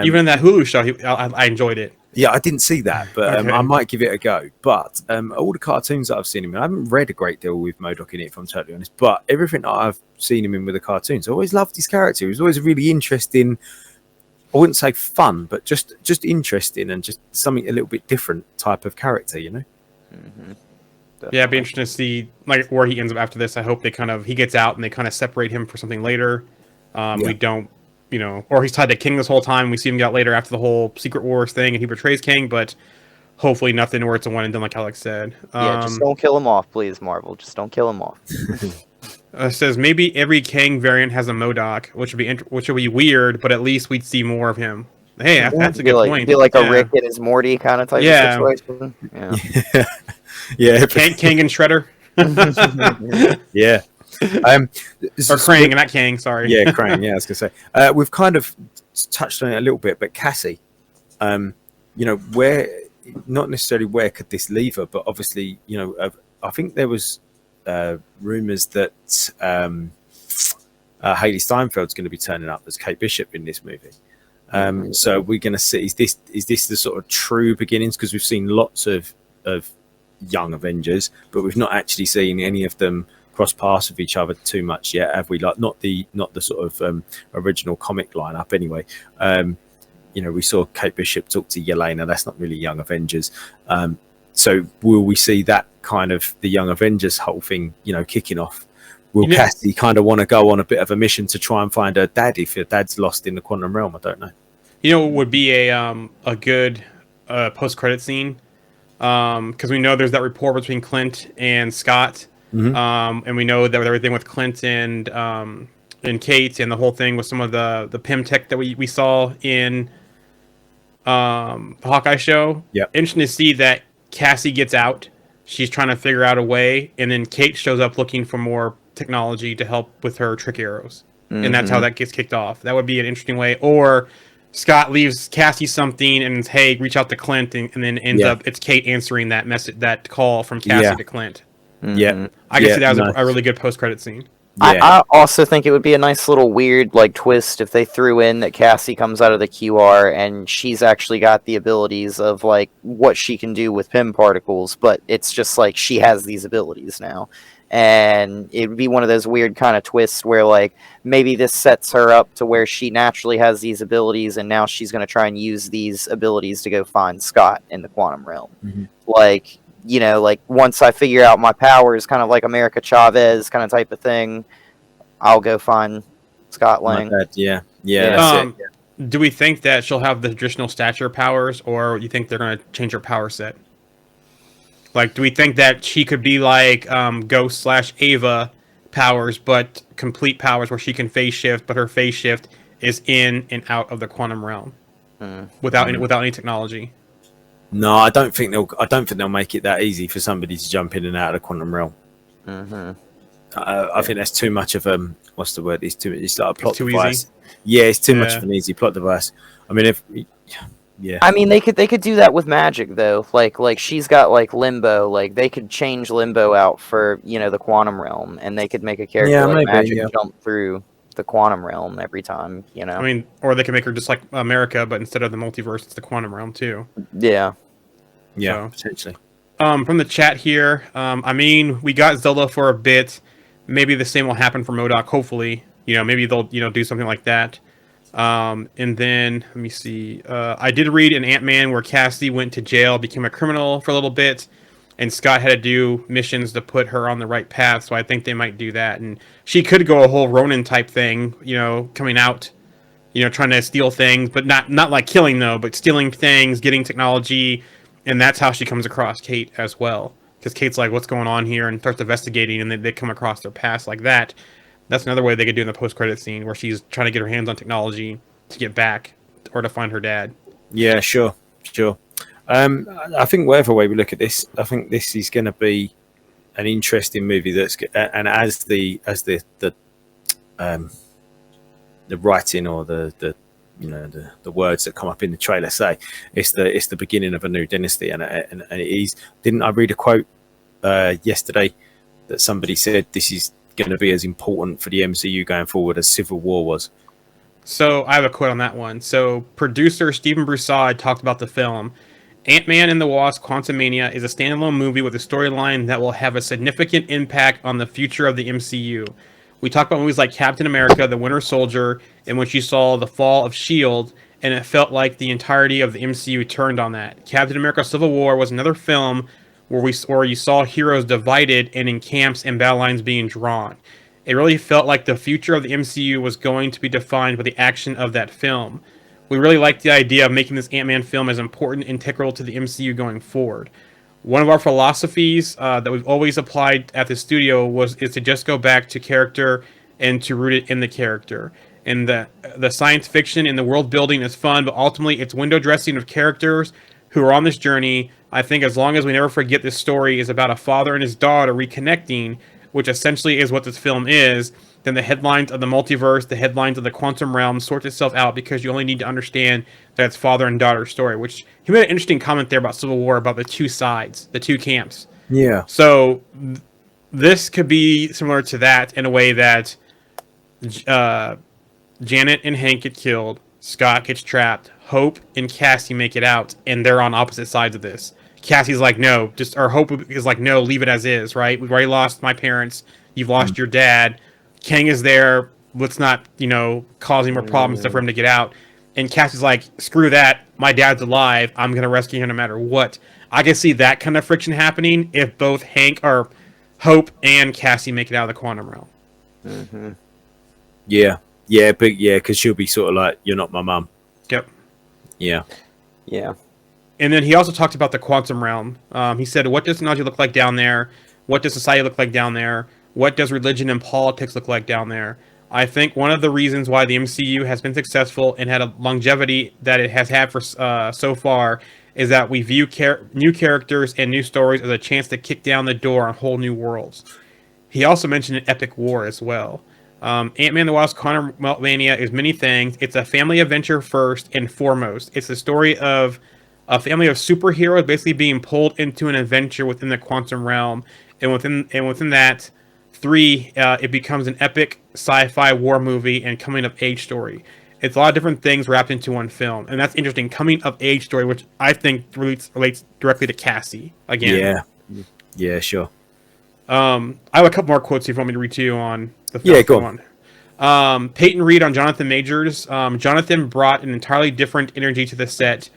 Even in that Hulu show, I enjoyed it. Yeah, I didn't see that, but I might give it a go. But all the cartoons that I've seen him in, I haven't read a great deal with MODOK in it, if I'm totally honest. But everything that I've seen him in with the cartoons, I always loved his character. He was always a really interesting, I wouldn't say fun, but just interesting and just something a little bit different type of character, you know? Yeah, it'd be interesting to see like where he ends up after this. I hope he gets out and they kind of separate him for something later. We don't, you know, or he's tied to King this whole time. We see him get out later after the whole Secret Wars thing, and he betrays King. But hopefully, nothing where it's a one and done, like Alex said. Yeah, just don't kill him off, please, Marvel. Just don't kill him off. Says maybe every Kang variant has a MODOK, which would be weird, but at least we'd see more of him. Hey, that's a good point. Be like a Rick and his Morty kind of type of situation. Yeah. Yeah. Kang and Shredder. Yeah. Or Krang, not Kang, sorry. Yeah, Krang, yeah, I was going to say. We've kind of touched on it a little bit, but Cassie, you know, not necessarily where could this leave her, but obviously, you know, I think there was rumours that Haley Steinfeld's going to be turning up as Kate Bishop in this movie. So we're going to see, is this the sort of true beginnings? Because we've seen lots of young Avengers, but we've not actually seen any of them cross paths with each other too much yet, have we? Like not the sort of original comic lineup anyway. You know, we saw Kate Bishop talk to Yelena. That's not really Young Avengers. So will we see that kind of the Young Avengers whole thing, you know, kicking off? Will Cassie kind of want to go on a bit of a mission to try and find her dad if her dad's lost in the quantum realm? I don't know. You know, what would be a good post-credit scene? Because we know there's that rapport between Clint and Scott. And we know that with everything with Clint and Kate and the whole thing with some of the Pym tech that we saw in the Hawkeye show. Yep. Interesting to see that Cassie gets out. She's trying to figure out a way, and then Kate shows up looking for more technology to help with her trick arrows. And that's how that gets kicked off. That would be an interesting way. Or Scott leaves Cassie something and hey, reach out to Clint, and then ends up it's Kate answering that message, that call from Cassie to Clint. Yeah, I guess that was a really good post-credit scene. Yeah. I also think it would be a nice little weird like twist if they threw in that Cassie comes out of the QR and she's actually got the abilities of like what she can do with Pym particles, but it's just like she has these abilities now. And it would be one of those weird kind of twists where like maybe this sets her up to where she naturally has these abilities and now she's going to try and use these abilities to go find Scott in the quantum realm. Like, you know, like once I figure out my powers, kind of like America Chavez kind of type of thing, I'll go find Scott Lang. Yeah. Yeah. Do we think that she'll have the traditional stature powers, or you think they're going to change her power set? Like, do we think that she could be like Ghost/Ava powers, but complete powers where she can phase shift, but her phase shift is in and out of the quantum realm without any technology? No, I don't think they'll make it that easy for somebody to jump in and out of the quantum realm. I think that's too much of what's the word? It's like a plot device. Easy? Yeah, it's too much of an easy plot device. I mean, I mean, they could do that with magic though. Like she's got like limbo. Like they could change limbo out for the quantum realm, and they could make a character like magic jump through the quantum realm every time. I mean, or they can make her just like America, but instead of the multiverse, it's the quantum realm too. Yeah, so, potentially. From the chat here, I mean, we got Zelda for a bit. Maybe the same will happen for MODOK. Hopefully, maybe they'll do something like that. And then let me see. I did read in Ant-Man where Cassie went to jail, became a criminal for a little bit, and Scott had to do missions to put her on the right path. So I think they might do that, and she could go a whole Ronin type thing, coming out, trying to steal things, but not like killing though, but stealing things, getting technology, and that's how she comes across Kate as well. Because Kate's like, what's going on here, and starts investigating, and they come across their past like that. That's another way they could do in the post-credit scene, where she's trying to get her hands on technology to get back, or to find her dad. Yeah, sure. I think whatever way we look at this, I think this is going to be an interesting movie. And as the writing or the words that come up in the trailer say, it's the beginning of a new dynasty, and it is. Didn't I read a quote yesterday that somebody said this is going to be as important for the MCU going forward as Civil War was? So I have a quote on that one. So producer Stephen Broussard talked about the film. Ant-Man and the Wasp: Quantumania is a standalone movie with a storyline that will have a significant impact on the future of the MCU. We talked about movies like Captain America, The Winter Soldier, in which you saw the fall of S.H.I.E.L.D., and it felt like the entirety of the MCU turned on that. Captain America: Civil War was another film where you saw heroes divided and in camps and battle lines being drawn. It really felt like the future of the MCU was going to be defined by the action of that film. We really liked the idea of making this Ant-Man film as important and integral to the MCU going forward. One of our philosophies that we've always applied at the studio is to just go back to character and to root it in the character. And the science fiction and the world building is fun, but ultimately it's window dressing of characters who are on this journey. I think as long as we never forget this story is about a father and his daughter reconnecting, which essentially is what this film is, then the headlines of the multiverse, the headlines of the quantum realm sort itself out, because you only need to understand that it's father and daughter story, which he made an interesting comment there about Civil War, about the two sides, the two camps. Yeah. So this could be similar to that in a way that Janet and Hank get killed, Scott gets trapped, Hope and Cassie make it out, and they're on opposite sides of this. Cassie's like, no, or Hope is like, no, leave it as is, right? We've already lost my parents. You've lost your dad. Kang is there. Let's not, cause any more problems for him to get out. And Cassie's like, screw that. My dad's alive. I'm going to rescue him no matter what. I can see that kind of friction happening if both Hope and Cassie make it out of the quantum realm. Mm-hmm. Yeah, because she'll be sort of like, you're not my mum. Yep. Yeah. Yeah. And then he also talked about the quantum realm. He said, what does technology look like down there? What does society look like down there? What does religion and politics look like down there? I think one of the reasons why the MCU has been successful and had a longevity that it has had for so far is that we view new characters and new stories as a chance to kick down the door on whole new worlds. He also mentioned an epic war as well. Ant-Man the Wasp: Quantumania is many things. It's a family adventure first and foremost. It's the story of a family of superheroes basically being pulled into an adventure within the quantum realm, and within that, it becomes an epic sci-fi war movie and coming of age story. It's a lot of different things wrapped into one film, and that's interesting. Coming of age story, which I think relates directly to Cassie again. Yeah, sure. I have a couple more quotes if you want me to read to you on the film. Yeah, go on. Peyton Reed on Jonathan Majors. Jonathan brought an entirely different energy to the set.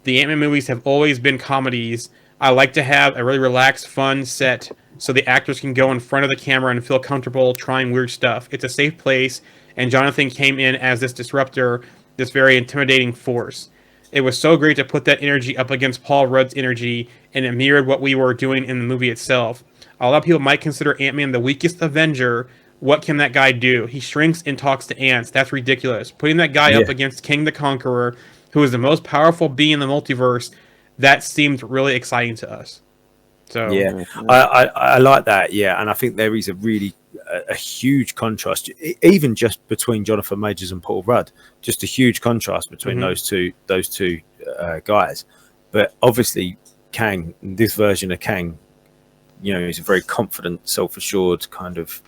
The Ant-Man movies have always been comedies. I like to have a really relaxed, fun set so the actors can go in front of the camera and feel comfortable trying weird stuff. It's a safe place, and Jonathan came in as this disruptor, this very intimidating force. It was so great to put that energy up against Paul Rudd's energy, and it mirrored what we were doing in the movie itself. A lot of people might consider Ant-Man the weakest Avenger. What can that guy do? He shrinks and talks to ants. That's ridiculous. Putting that guy up against King the Conqueror, who is the most powerful being in the multiverse, that seemed really exciting to us. So yeah, I like that. Yeah, and I think there is a huge contrast, even just between Jonathan Majors and Paul Rudd. Just a huge contrast between those two guys. But obviously, Kang, this version of Kang, he's a very confident, self-assured kind of,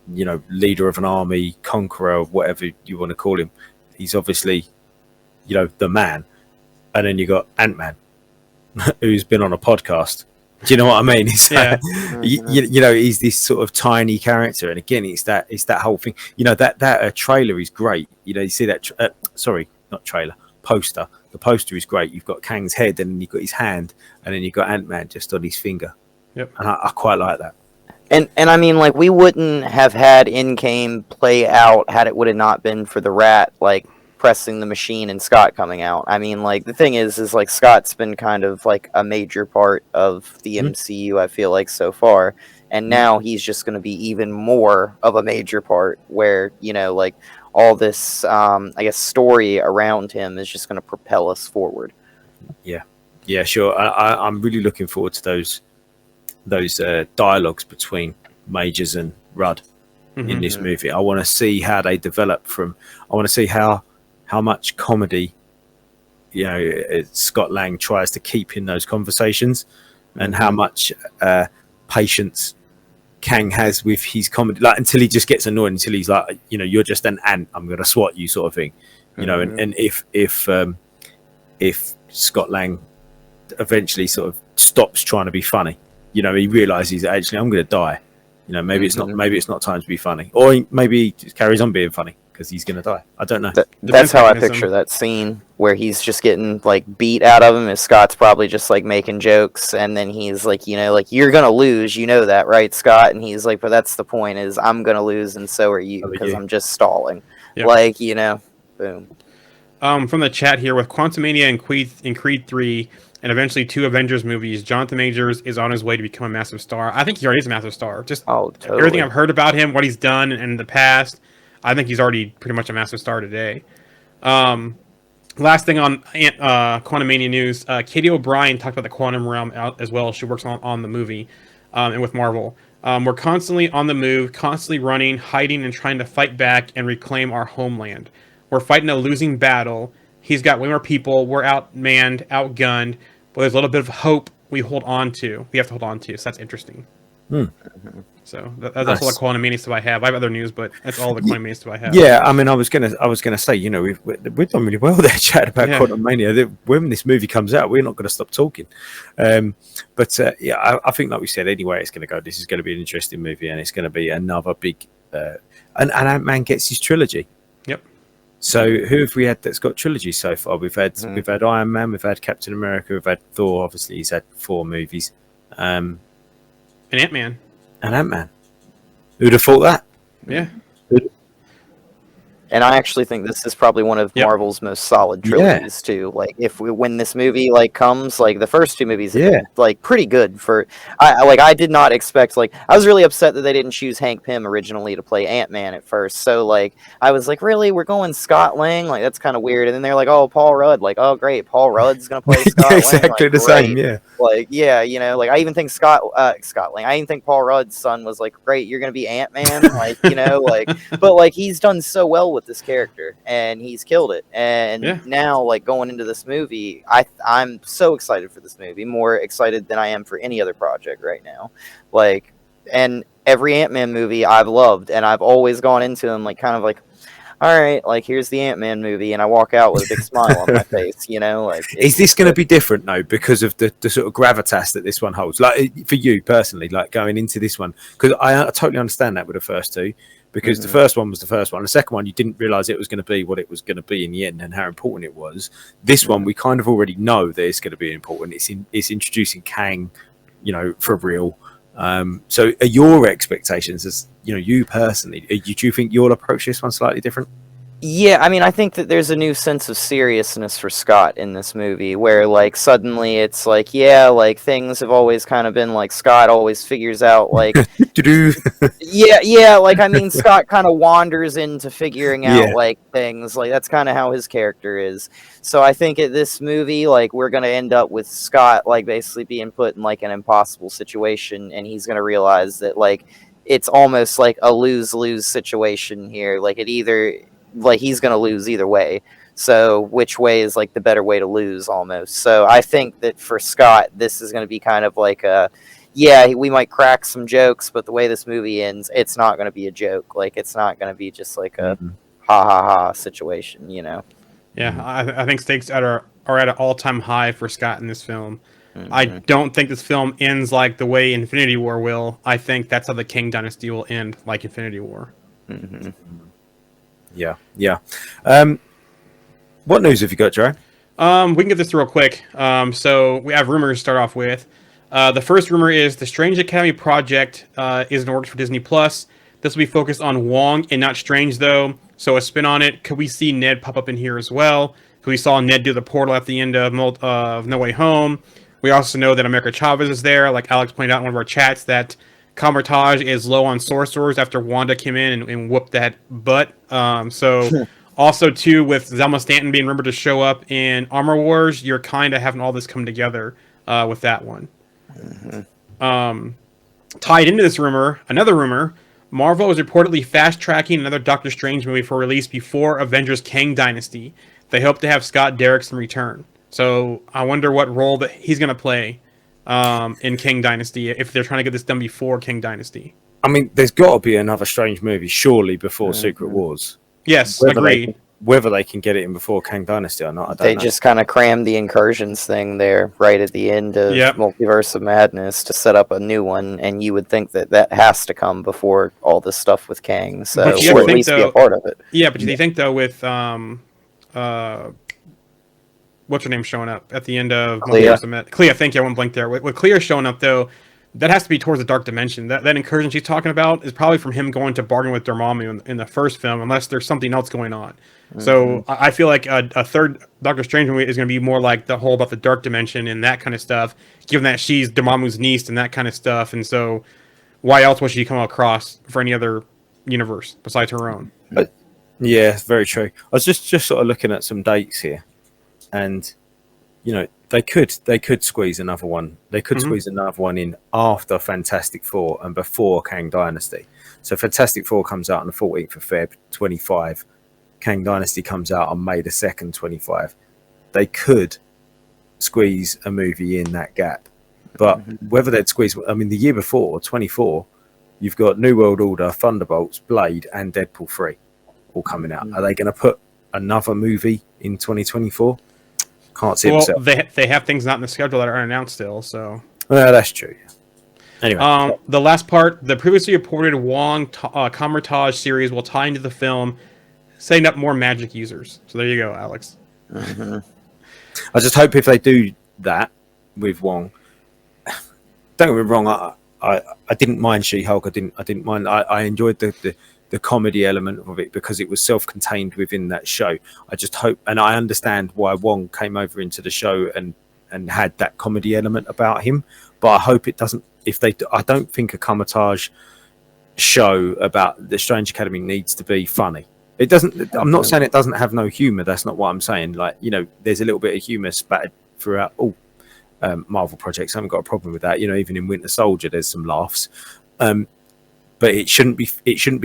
leader of an army, conqueror, whatever you want to call him. He's obviously, the man. And then you got Ant-Man, who's been on a podcast. Do you know what I mean? He's he's this sort of tiny character, and again, it's that whole thing. That trailer is great. You see that? Sorry, not trailer. Poster. The poster is great. You've got Kang's head, and then you've got his hand, and then you've got Ant-Man just on his finger. Yep. And I quite like that. And I mean, like, we wouldn't have had Endgame play out had it would have not been for the rat, like, pressing the machine and Scott coming out. I mean, like, the thing is like, Scott's been kind of like a major part of the MCU, I feel like, so far, and now he's just going to be even more of a major part where, like, all this I guess story around him is just going to propel us forward. Yeah, sure. I'm really looking forward to those dialogues between Majors and Rudd in this movie. I want to see how they develop I want to see how much comedy, Scott Lang tries to keep in those conversations, and how much patience Kang has with his comedy, like, until he just gets annoyed, until he's like, you're just an ant, I'm going to swat you, sort of thing. And if Scott Lang eventually sort of stops trying to be funny, he realizes that actually I'm going to die. Maybe it's not time to be funny, or maybe he just carries on being funny because he's going to die. I don't know. That's how I picture that scene where he's just getting like beat out of him, and Scott's probably just like making jokes, and then he's like, like, you're going to lose, that, right, Scott? And he's like, but that's the point, is I'm going to lose, and so are you, because I'm just stalling. Yep. Like, boom. From the chat here, with Quantumania and Creed 3, and eventually 2 Avengers movies, Jonathan Majors is on his way to become a massive star. I think he already is a massive star. Just totally. Everything I've heard about him, what he's done in the past, I think he's already pretty much a massive star today. Last thing on Quantumania news, Katie O'Brien talked about the quantum realm as well. She works on the movie and with Marvel. We're constantly on the move, constantly running, hiding, and trying to fight back and reclaim our homeland. We're fighting a losing battle. He's got way more people. We're outmanned, outgunned, but there's a little bit of hope we have to hold on to. So that's interesting. So that's nice. All the Quantumania stuff I have. I have other news, but that's all the Quantumania stuff I have. Yeah, I mean, I was gonna say, we've done really well there, chat about Quantumania. When this movie comes out, we're not going to stop talking. I think, like we said, anyway, it's going to go. This is going to be an interesting movie, and it's going to be another big. And Ant-Man gets his trilogy. Yep. So who have we had that's got trilogies so far? We've had Iron Man, we've had Captain America, we've had Thor. Obviously, he's had 4 movies. And Ant-Man. And Ant-Man. Who'd have thought that? Yeah. And I actually think this is probably one of Yep. Marvel's most solid trilogies too. Like when this movie like comes, like the first two movies have Yeah. been like pretty good for I did not expect, like I was really upset that they didn't choose Hank Pym originally to play Ant-Man at first. So like I was like, really, we're going Scott Lang? Like that's kind of weird. And then they're like, oh, Paul Rudd. Like, oh great, Paul Rudd's gonna play Scott Lang. Exactly Like, the same. great. Yeah. Like, yeah, you know, like I even think Scott Lang. I even think Paul Rudd's son was like, great, you're gonna be Ant-Man. Like, you know, like, but like he's done so well with this character and he's killed it. And Yeah. now, like going into this movie, I'm so excited for this movie, more excited than I am for any other project right now. Like, and every Ant-Man movie I've loved, and I've always gone into them like kind of like, all right, like here's the Ant-Man movie, and I walk out with a big smile on my face, you know. Like, Is this going to be different though because of the sort of gravitas that this one holds? Like for you personally, like going into this one, because I totally understand that with the first two, because the first one was the first one. The second one, you didn't realize it was going to be what it was going to be in the end and how important it was. This one, we kind of already know that it's going to be important. It's introducing Kang, you know, for real. So are your expectations, as you know, you personally, do you think you'll approach this one slightly different? Yeah, I mean, I think that there's a new sense of seriousness for Scott in this movie, where like suddenly it's like, yeah, like things have always kind of been like Scott always figures out like, yeah, like I mean, Scott kind of wanders into figuring out Yeah. like things, like that's kind of how his character is. So I think at this movie, like we're gonna end up with Scott like basically being put in like an impossible situation, and he's gonna realize that like it's almost like a lose-lose situation here. Like it either like he's going to lose either way. So which way is like the better way to lose almost. So I think that for Scott, this is going to be kind of like a, yeah, we might crack some jokes, but the way this movie ends, it's not going to be a joke. Like it's not going to be just like a ha ha ha situation, you know? Yeah, I think stakes are at an all-time high for Scott in this film. I don't think this film ends like the way Infinity War will. I think that's how the King Dynasty will end, like Infinity War. Yeah. What news have you got, Joe? We can get this real quick. So we have rumors to start off with. The first rumor is the Strange Academy project is in works for Disney Plus. This will be focused on Wong and not Strange, though. So a spin on it. Could we see Ned pop up in here as well? Because we saw Ned do the portal at the end of No Way Home. We also know that America Chavez is there. Like Alex pointed out in one of our chats, that Comertage is low on sorcerers after Wanda came in and whooped that butt. So also, too, with Zelma Stanton being rumored to show up in Armor Wars, you're kind of having all this come together with that one. Tied into this rumor, another rumor, Marvel is reportedly fast-tracking another Doctor Strange movie for release before Avengers Kang Dynasty. They hope to have Scott Derrickson return. So I wonder what role that he's going to play in King Dynasty, if they're trying to get this done before King Dynasty. I mean, there's got to be another Strange movie, surely, before Secret Wars. Yes, Whether agreed. whether they can get it in before Kang Dynasty or not, I don't They know. just kind of crammed the incursions thing there right at the end of Yep. Multiverse of Madness to set up a new one, and you would think that that has to come before all this stuff with Kang, so But you or gotta at think, least be though- a part of it. Yeah, but do you think, though, with what's her name showing up at the end of Clea. Multiverse of Madness? Clea, thank you. I went blank there. With Clea showing up, though, that has to be towards the Dark Dimension. That incursion she's talking about is probably from him going to bargain with Dormammu in the first film, unless there's something else going on. So I feel like a third Doctor Strange movie is going to be more like the whole about the Dark Dimension and that kind of stuff, given that she's Dormammu's niece and that kind of stuff. And so why else would she come across for any other universe besides her own? Yeah, very true. I was just sort of looking at some dates here, and you know they could squeeze another one. They could squeeze another one in after Fantastic Four and before Kang Dynasty. So Fantastic Four comes out on the 14th of Feb 25. Kang Dynasty comes out on May the 2nd 25. They could squeeze a movie in that gap, but whether they'd squeeze, I mean, the year before 24, you've got New World Order, Thunderbolts, Blade, and Deadpool 3 all coming out. Are they going to put another movie in 2024? Can't see Well, myself. they have things not in the schedule that are unannounced still, so... Well, that's true. Anyway, The last part, the previously reported Wong Comertage series will tie into the film, setting up more magic users. So there you go, Alex. I just hope if they do that with Wong, don't get me wrong, I didn't mind She-Hulk. I didn't mind. I enjoyed the the comedy element of it because it was self-contained within that show. I just hope, and I understand why Wong came over into the show and had that comedy element about him, but I hope it doesn't. I don't think a Kamatage show about the Strange Academy needs to be funny. It doesn't. I'm not saying it doesn't have no humor. That's not what I'm saying. Like, there's a little bit of humor spattered throughout all Marvel projects. I haven't got a problem with that. Even in Winter Soldier, there's some laughs. But it shouldn't be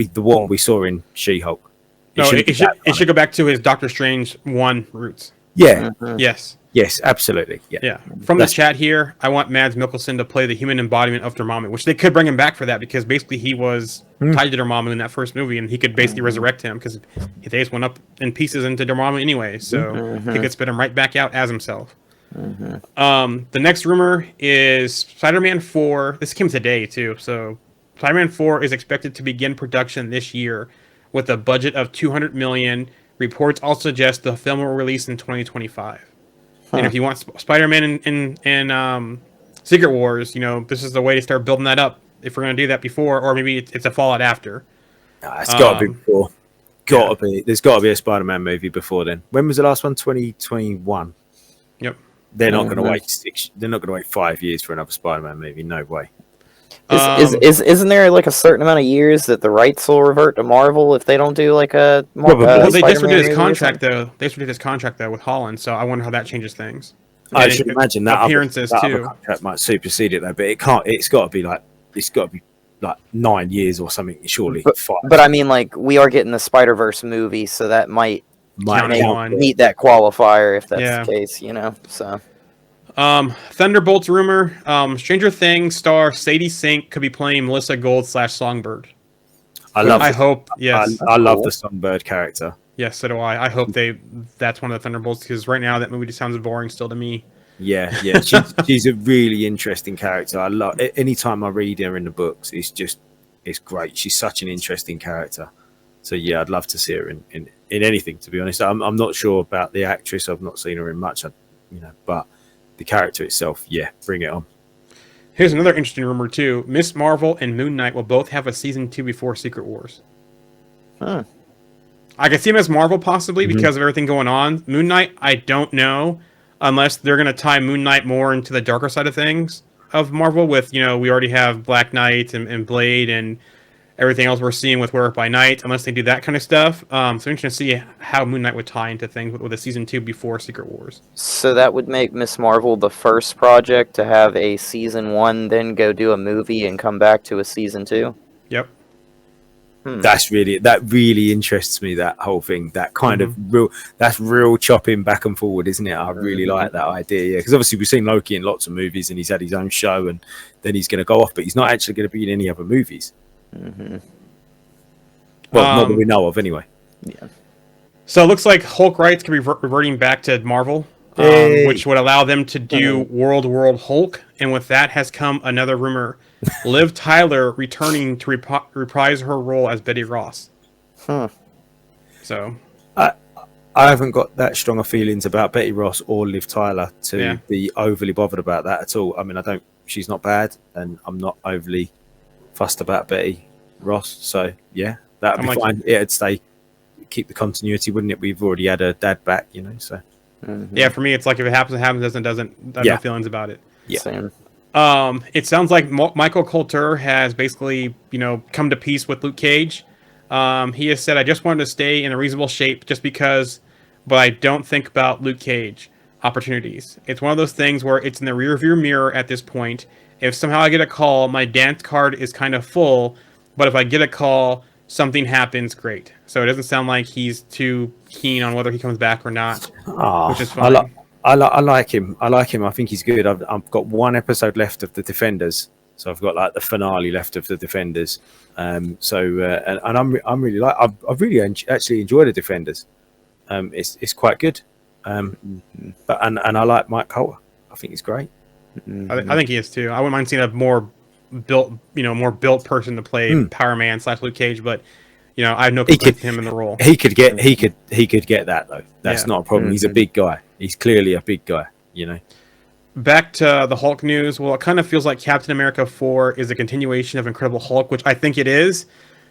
the one we saw in She-Hulk. It should go back to his Doctor Strange 1 roots. Yeah. Yes, absolutely. Yeah. From the chat here, I want Mads Mikkelsen to play the human embodiment of Dormammu, which they could bring him back for that because basically he was tied to Dormammu in that first movie, and he could basically resurrect him because they just went up in pieces into Dormammu anyway, so he could spit him right back out as himself. The next rumor is Spider-Man 4. This came today too, so Spider-Man 4 is expected to begin production this year with a budget of $200 million. Reports also suggest the film will release in 2025. And if you want Spider-Man in Secret Wars, this is the way to start building that up. If we're going to do that before, or maybe it's a Fallout after. It's got to be before. There's got to be a Spider-Man movie before then. When was the last one? 2021. Yep. They're not going to wait They're not going to wait 5 years for another Spider-Man movie. No way. Isn't there like a certain amount of years that the rights will revert to Marvel if they don't do like a well, they just redid his contract though. They just redid his contract though with Holland, so I wonder how that changes things. I should imagine that appearances other contract might supersede it though, but it can't. It's got to be like 9 years or something. Surely, but I mean, like we are getting the Spider-Verse movie, so that might meet that qualifier if that's the case. So. Thunderbolts rumor. Stranger Things star Sadie Sink could be playing Melissa Gold / Songbird. I love the Songbird character. Yes, so do I. I hope that's one of the Thunderbolts because right now that movie just sounds boring still to me. Yeah. She's a really interesting character. I love anytime I read her in the books. It's great. She's such an interesting character. So yeah, I'd love to see her in anything. To be honest, I'm not sure about the actress. I've not seen her in much. But the character itself, bring it on. Here's another interesting rumor too. Miss Marvel and Moon Knight will both have a season 2 before Secret Wars. I can see Miss Marvel possibly because of everything going on. Moon Knight, I don't know, unless they're going to tie Moon Knight more into the darker side of things of Marvel with, we already have Black Knight and Blade and everything else we're seeing with Werewolf by Night, unless they do that kind of stuff. So interesting to see how Moon Knight would tie into things with a season 2 before Secret Wars. So that would make Miss Marvel the first project to have a season 1, then go do a movie and come back to a season 2? Yep. That really interests me, that whole thing. That kind of real chopping back and forward, isn't it? I really like that idea, because obviously we've seen Loki in lots of movies and he's had his own show and then he's going to go off, but he's not actually going to be in any other movies. Well, not that we know of, anyway. Yeah. So it looks like Hulk rights could be reverting back to Marvel, which would allow them to do World Hulk. And with that has come another rumor: Liv Tyler returning to reprise her role as Betty Ross. So I haven't got that strong of feelings about Betty Ross or Liv Tyler to be overly bothered about that at all. I mean, she's not bad, and I'm not overly fussed about Betty Ross. So yeah, that'd be fine. It'd keep the continuity, wouldn't it? We've already had her dad back, so. Yeah, for me, it's like if it happens, it happens. Doesn't. I have no feelings about it. Yeah. Same. It sounds like Michael Coulter has basically, come to peace with Luke Cage. He has said, "I just wanted to stay in a reasonable shape just because, but I don't think about Luke Cage opportunities. It's one of those things where it's in the rearview mirror at this point. If somehow I get a call, my dance card is kind of full, but if I get a call, something happens, great." So it doesn't sound like he's too keen on whether he comes back or not, which is fine. I like him. I think he's good. I've got one episode left of The Defenders, so I've got like the finale left of The Defenders. And I'm really I've really actually enjoyed The Defenders. It's quite good. But I like Mike Coulter. I think he's great. I think he is too. I wouldn't mind seeing a more built person to play Power Man / Luke Cage, but I have no complaints with him in the role. He could get that though. That's not a problem. He's a big guy. He's clearly a big guy. Back to the Hulk news. Well, it kind of feels like Captain America 4 is a continuation of Incredible Hulk, which I think it is.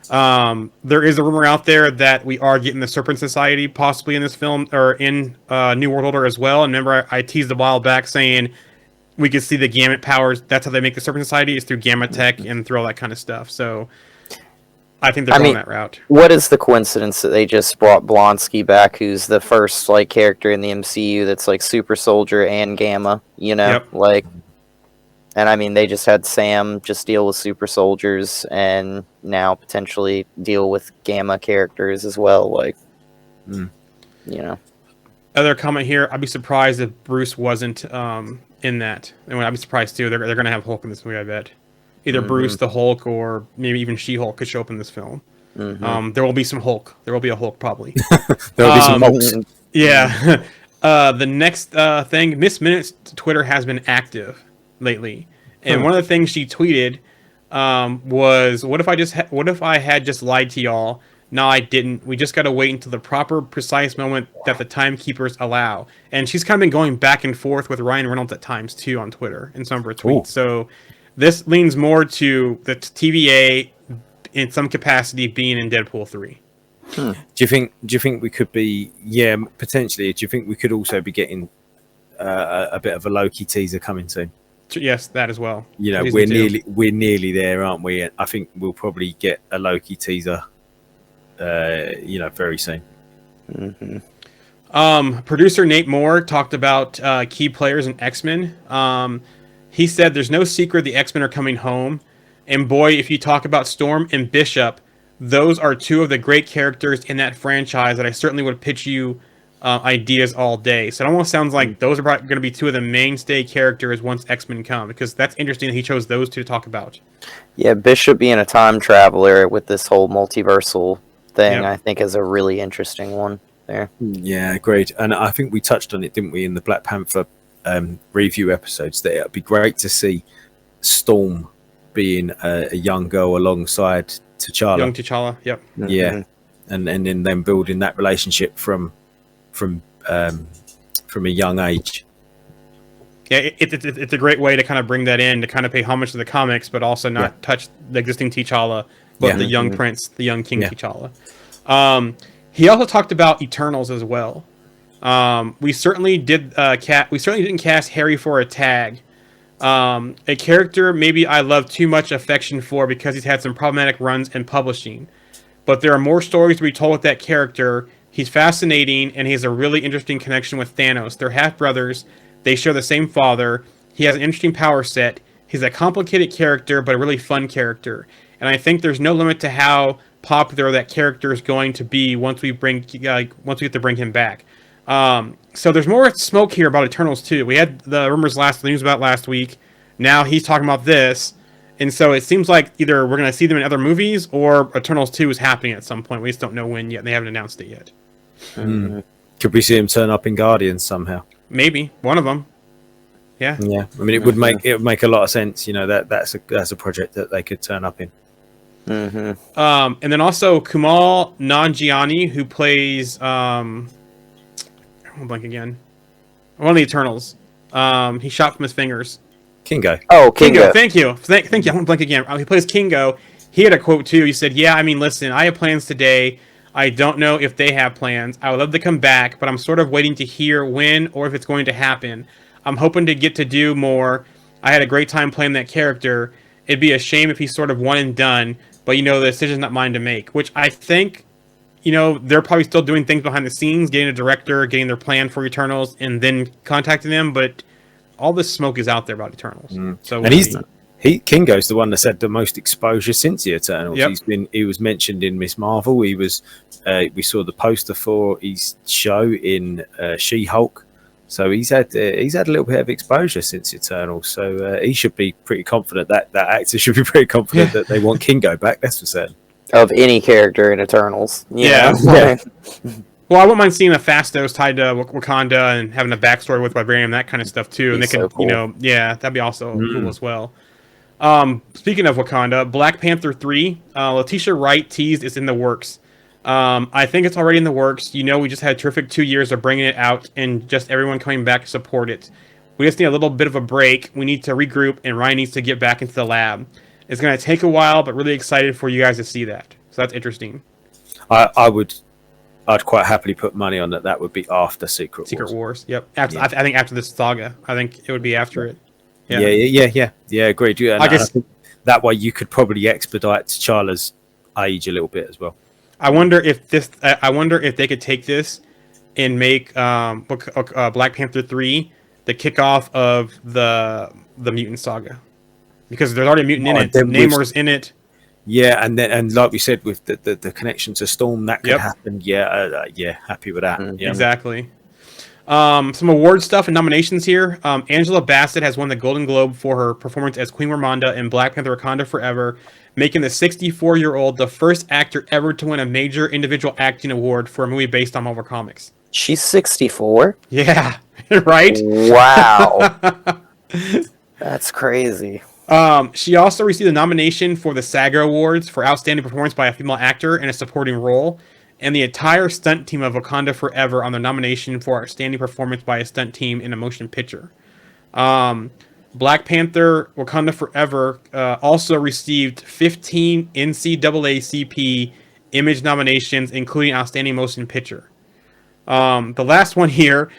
There is a rumor out there that we are getting the Serpent Society possibly in this film or in New World Order as well. And remember, I teased a while back saying we could see the gamut powers. That's how they make the Serpent Society, is through gamma tech and through all that kind of stuff. So I think they're going that route. What is the coincidence that they just brought Blonsky back, who's the first like character in the MCU that's like super soldier and gamma, you know? Yep. Like, and I mean, they just had Sam just deal with super soldiers and now potentially deal with gamma characters as well. Like, you know. Other comment here, I'd be surprised if Bruce wasn't in that. And I'd be surprised too. They're going to have Hulk in this movie, I bet. Either Bruce the Hulk or maybe even She-Hulk could show up in this film. There will be some Hulk. There will be a Hulk probably. There will be some Hulks. Yeah. The next thing, Miss Minutes Twitter has been active lately, and one of the things she tweeted was, "What if I had just lied to y'all? No, I didn't. We just got to wait until the proper, precise moment that the timekeepers allow." And she's kind of been going back and forth with Ryan Reynolds at times too on Twitter in some of her tweets. Ooh. So this leans more to the TVA in some capacity being in Deadpool 3. Do you think we could be? Yeah, potentially. Do you think we could also be getting a bit of a Loki teaser coming soon? Yes, that as well. You know, we're nearly there, aren't we? I think we'll probably get a Loki teaser. Very soon. Producer Nate Moore talked about key players in X-Men. He said there's no secret the X-Men are coming home. And boy, if you talk about Storm and Bishop, those are two of the great characters in that franchise that I certainly would pitch you ideas all day. So it almost sounds like those are going to be two of the mainstay characters once X-Men come, because that's interesting that he chose those two to talk about. Yeah, Bishop being a time traveler with this whole multiversal thing, I think is a really interesting one there. Yeah, great. And I think we touched on it, didn't we, in the Black Panther review episodes, that it'd be great to see Storm being a young girl alongside T'Challa. Young T'Challa, yep. Yeah, and then them building that relationship from a young age. Yeah, it's a great way to kind of bring that in, to kind of pay homage to the comics, but also not touch the existing T'Challa, but the young prince, the young King T'Challa. He also talked about Eternals as well. We certainly didn't cast Harry for a tag. A character maybe I love too much affection for because he's had some problematic runs in publishing. But there are more stories to be told with that character. He's fascinating, and he has a really interesting connection with Thanos. They're half-brothers. They share the same father. He has an interesting power set. He's a complicated character, but a really fun character. And I think there's no limit to how popular that character is going to be once we get to bring him back. So there's more smoke here about Eternals too. We had the news about last week. Now he's talking about this, and so it seems like either we're going to see them in other movies or Eternals 2 is happening at some point. We just don't know when yet. They haven't announced it yet. Could we see him turn up in Guardians somehow? Maybe one of them. Yeah. Yeah. I mean, it would make a lot of sense. You know, that's a project that they could turn up in. And then also Kumail Nanjiani, who plays I'm blank again. One of the Eternals. He shot from his fingers. Kingo. Oh, Kingo. Thank you. Thank you. I went blank again. He plays Kingo. He had a quote too. He said, "Yeah, I mean, listen, I have plans today. I don't know if they have plans. I would love to come back, but I'm sort of waiting to hear when or if it's going to happen. I'm hoping to get to do more. I had a great time playing that character. It'd be a shame if he's sort of one and done, but the decision's not mine to make," which I think, they're probably still doing things behind the scenes, getting a director, getting their plan for Eternals, and then contacting them, but all this smoke is out there about Eternals. So and Kingo's the one that's had the most exposure since the Eternals. Yep. He was mentioned in Miss Marvel. He was we saw the poster for his show in She-Hulk. So he's had a little bit of exposure since Eternals. So he should be pretty confident that actor should be pretty confident that they want Kingo back. That's for certain. Of any character in Eternals. Yeah. Yeah. Well, I wouldn't mind seeing a Phastos tied to Wakanda and having a backstory with Vibranium, that kind of stuff too. And they so could, cool. that'd be also cool as well. Speaking of Wakanda, Black Panther 3, Letitia Wright teased it's in the works. I think it's already in the works. We just had a terrific 2 years of bringing it out and just everyone coming back to support it. We just need a little bit of a break. We need to regroup, and Ryan needs to get back into the lab. It's going to take a while, but really excited for you guys to see that. So that's interesting. I'd quite happily put money on that. That would be after Secret Secret Wars. Wars. Yep. After, Yeah. I think after this saga, I think it would be after it. Yeah. Agreed. Yeah, and I guess- I think that way you could probably expedite T'Challa's age a little bit as well. I wonder if this. I wonder if they could take this and make Black Panther 3 the kickoff of the mutant saga, because there's already a mutant in it. Namor's in it. Yeah, and like we said with the connection to Storm, that could Yep. happen. Yeah, happy with that. Yeah. Exactly. Some award stuff and nominations here. Angela Bassett has won the Golden Globe for her performance as Queen Ramonda in Black Panther: Wakanda Forever, making the 64-year-old the first actor ever to win a major individual acting award for a movie based on Marvel Comics. She's 64. Yeah, right? Wow. That's crazy. She also received a nomination for the SAG Awards for Outstanding Performance by a Female Actor in a Supporting Role, and the entire stunt team of Wakanda Forever on the nomination for Outstanding Performance by a Stunt Team in a Motion Picture. Black Panther Wakanda Forever also received 15 NCAACP Image nominations, including Outstanding Motion Picture. The last one here,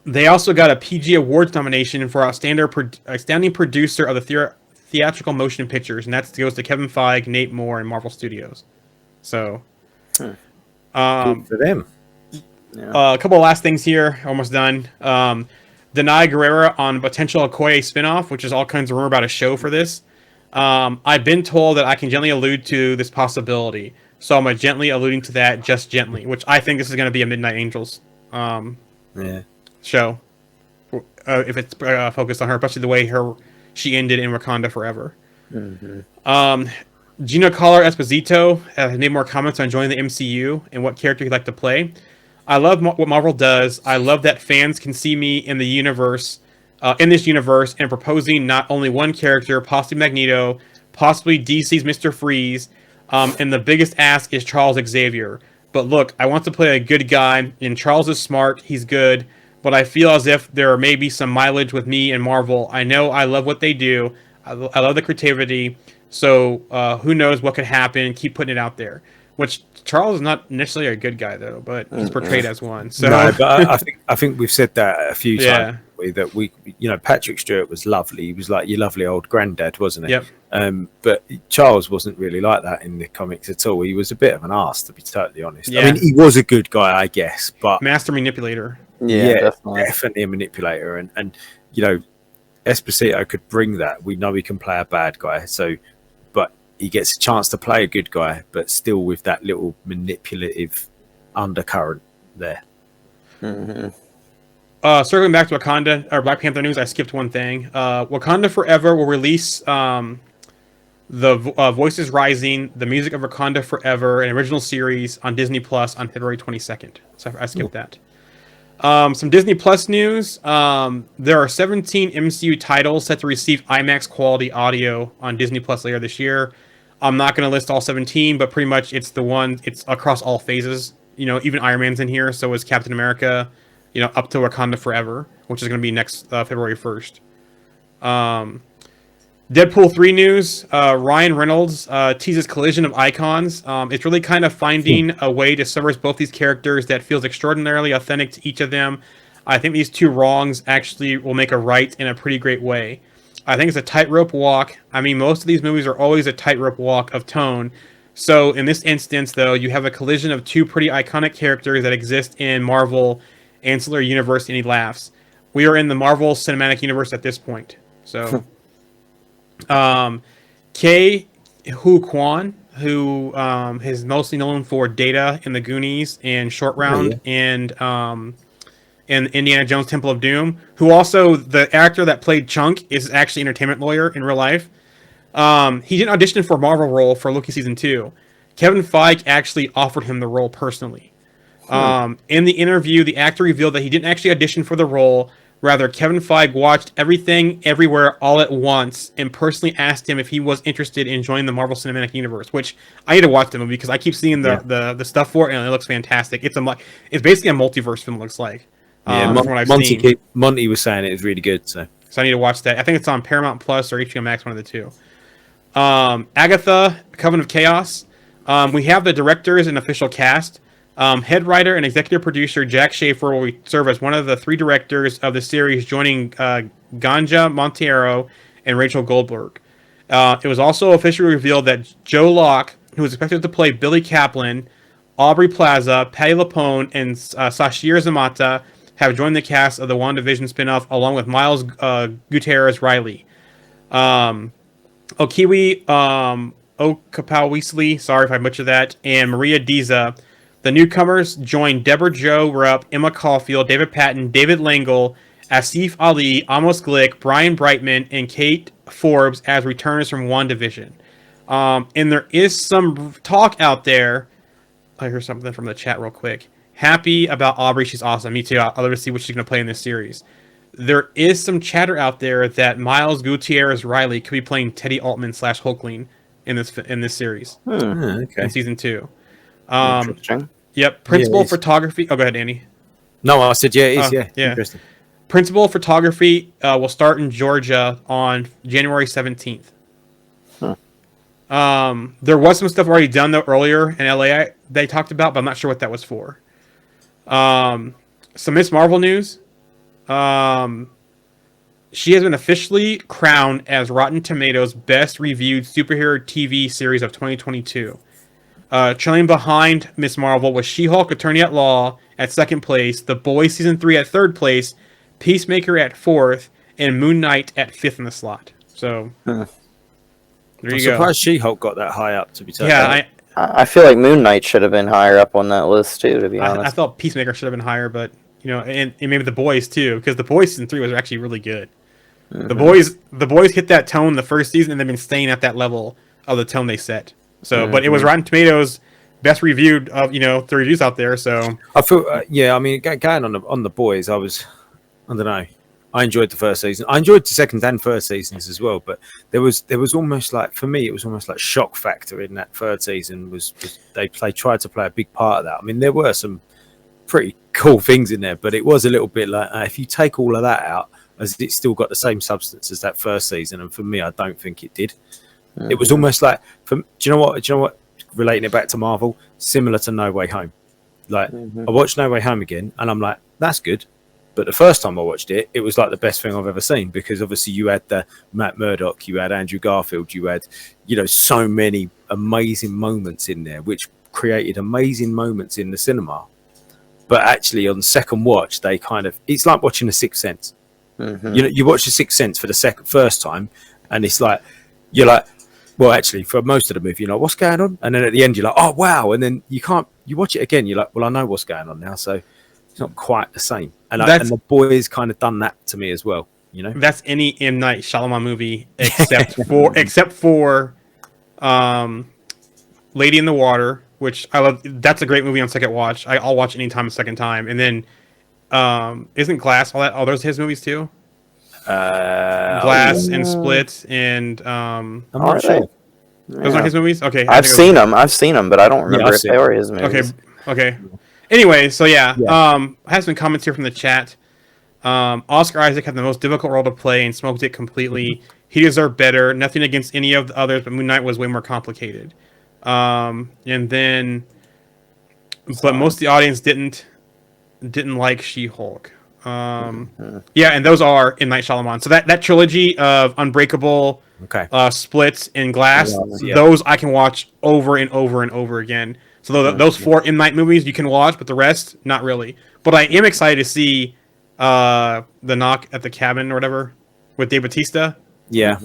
they also got a PG Awards nomination for Outstanding Producer of the Theatrical Motion Pictures, and that goes to Kevin Feige, Nate Moore, and Marvel Studios. So, Good for them. a couple of last things here, almost done. Denai Guerrera on potential Okoye spinoff, which is all kinds of rumor about a show for this. I've been told that I can gently allude to this possibility, so I'm gently alluding to that, just gently, which I think this is going to be a Midnight Angels show, if it's focused on her, especially the way she ended in Wakanda Forever. Gina Collar Esposito has made more comments on joining the MCU and what character he'd like to play. I love what Marvel does. I love that fans can see me in the universe, in this universe, and proposing not only one character, possibly Magneto, possibly DC's Mr. Freeze, and the biggest ask is Charles Xavier. But look, I want to play a good guy, and Charles is smart, he's good, but I feel as if there may be some mileage with me and Marvel. I know I love what they do. I love the creativity. So who knows what could happen? Keep putting it out there. Which Charles is not necessarily a good guy though, but he's portrayed as one. So No, but I think we've said that a few Yeah. times. That Patrick Stewart was lovely. He was like your lovely old granddad, wasn't he? Yep. But Charles wasn't really like that in the comics at all. He was a bit of an arse, to be totally honest. Yeah. I mean, he was a good guy, I guess, but master manipulator. Yeah, definitely a manipulator. And Esposito could bring that. We know he can play a bad guy, but he gets a chance to play a good guy, but still with that little manipulative undercurrent there. Circling back to Wakanda or Black Panther news, I skipped one thing. Wakanda Forever will release the Voices Rising, the music of Wakanda Forever, an original series on Disney Plus on February 22nd. So I skipped that. Some Disney Plus news. There are 17 MCU titles set to receive IMAX quality audio on Disney Plus later this year. I'm not going to list all 17, but pretty much it's across all phases. Even Iron Man's in here, so is Captain America, up to Wakanda Forever, which is going to be next February 1st. Deadpool 3 news. Ryan Reynolds teases collision of icons. It's really kind of finding a way to service both these characters that feels extraordinarily authentic to each of them. I think these two wrongs actually will make a right in a pretty great way. I think it's a tightrope walk. I mean, most of these movies are always a tightrope walk of tone. So in this instance, though, you have a collision of two pretty iconic characters that exist in Marvel Ancillary Universe, and he laughs. We are in the Marvel Cinematic Universe at this point. So... Ke Hu Quan, who is mostly known for Data in the Goonies and Short Round and Indiana Jones Temple of Doom, who also, the actor that played Chunk is actually an entertainment lawyer in real life. He didn't audition for a Marvel role for Loki Season 2. Kevin Feige actually offered him the role personally. In the interview, the actor revealed that he didn't actually audition for the role. Rather, Kevin Feige watched Everything Everywhere All at Once and personally asked him if he was interested in joining the Marvel Cinematic Universe, which I need to watch the movie because I keep seeing the stuff for it and it looks fantastic. It's basically a multiverse film, it looks like. From what I've seen. Monty was saying it was really good, so I need to watch that. I think it's on Paramount Plus or HBO Max, one of the two. Agatha, Coven of Chaos. We have the directors and official cast. Head writer and executive producer Jack Schaefer will serve as one of the 3 directors of the series, joining Ganja Monteiro and Rachel Goldberg. It was also officially revealed that Joe Locke, who was expected to play Billy Kaplan, Aubrey Plaza, Patty LuPone, and Sashir Zamata, have joined the cast of the WandaVision spinoff, along with Miles Gutierrez Riley. Okiwi Okapawisli, sorry if I butchered that, and Maria Diza. The newcomers join Deborah Jo Rupp, Emma Caulfield, David Patton, David Langle, Asif Ali, Amos Glick, Brian Brightman, and Kate Forbes as returners from WandaVision. And there is some talk out there. I hear something from the chat real quick. Happy about Aubrey. She's awesome. Me too. I'll love to see what she's going to play in this series. There is some chatter out there that Miles Gutierrez Riley could be playing Teddy Altman / Hulkling in this series. Okay. In season 2. Interesting. Yep. Principal Yeah, photography. Oh, go ahead, Andy. No, I said yeah, it is. Yeah. Interesting. Principal photography will start in Georgia on January 17th. There was some stuff already done though earlier in LA they talked about, but I'm not sure what that was for. Some Miss Marvel news. She has been officially crowned as Rotten Tomatoes' best reviewed superhero TV series of 2022. Trailing behind Miss Marvel was She-Hulk Attorney at Law at 2nd place, The Boys Season 3 at 3rd place, Peacemaker at 4th, and Moon Knight at 5th in the slot. So, there I'm you go. surprised She-Hulk got that high up, to be totally Yeah, I feel like Moon Knight should have been higher up on that list too, to be I honest. thought Peacemaker should have been higher, but and maybe The Boys too, because The Boys Season 3 was actually really good. The boys hit that tone the first season, and they've been staying at that level of the tone they set. So, but it was Rotten Tomatoes best reviewed of the reviews out there. So I feel I mean, going on the Boys, I don't know. I enjoyed the first season. I enjoyed the second and third seasons as well. But there was almost like, for me, it was almost like shock factor in that third season. Was they tried to play a big part of that. I mean, there were some pretty cool things in there, but it was a little bit like if you take all of that out, has it still got the same substance as that first season? And for me, I don't think it did. It was almost like, do you know what? Relating it back to Marvel, similar to No Way Home. Like I watched No Way Home again, and I'm like, that's good. But the first time I watched it, it was like the best thing I've ever seen, because obviously you had the Matt Murdock, you had Andrew Garfield, you had so many amazing moments in there, which created amazing moments in the cinema. But actually, on second watch, they it's like watching The Sixth Sense. You watch The Sixth Sense for the first time, and it's like you're like, well, actually, for most of the movie, you're like, what's going on? And then at the end, you're like, oh wow! And then you watch it again, you're like, well, I know what's going on now, so it's not quite the same. And the Boys kind of done that to me as well. That's any M. Night Shyamalan movie except for Lady in the Water, which I love. That's a great movie on second watch. I'll watch anytime a second time. And then isn't Glass all that? Are those his movies too? Glass and Split and I'm not sure. Those aren't his movies. Okay, I've seen them, but I don't remember if they were his movies. Okay. Anyway, so I have some comments here from the chat. Oscar Isaac had the most difficult role to play and smoked it completely. He deserved better. Nothing against any of the others, but Moon Knight was way more complicated. And then, but most of the audience didn't like She-Hulk. Yeah, and those are M. Night Shyamalan. So that trilogy of Unbreakable, Splits, and Glass, those I can watch over and over and over again. So those 4 M. Night movies you can watch, but the rest, not really. But I am excited to see The Knock at the Cabin or whatever with Dave Bautista. Yeah.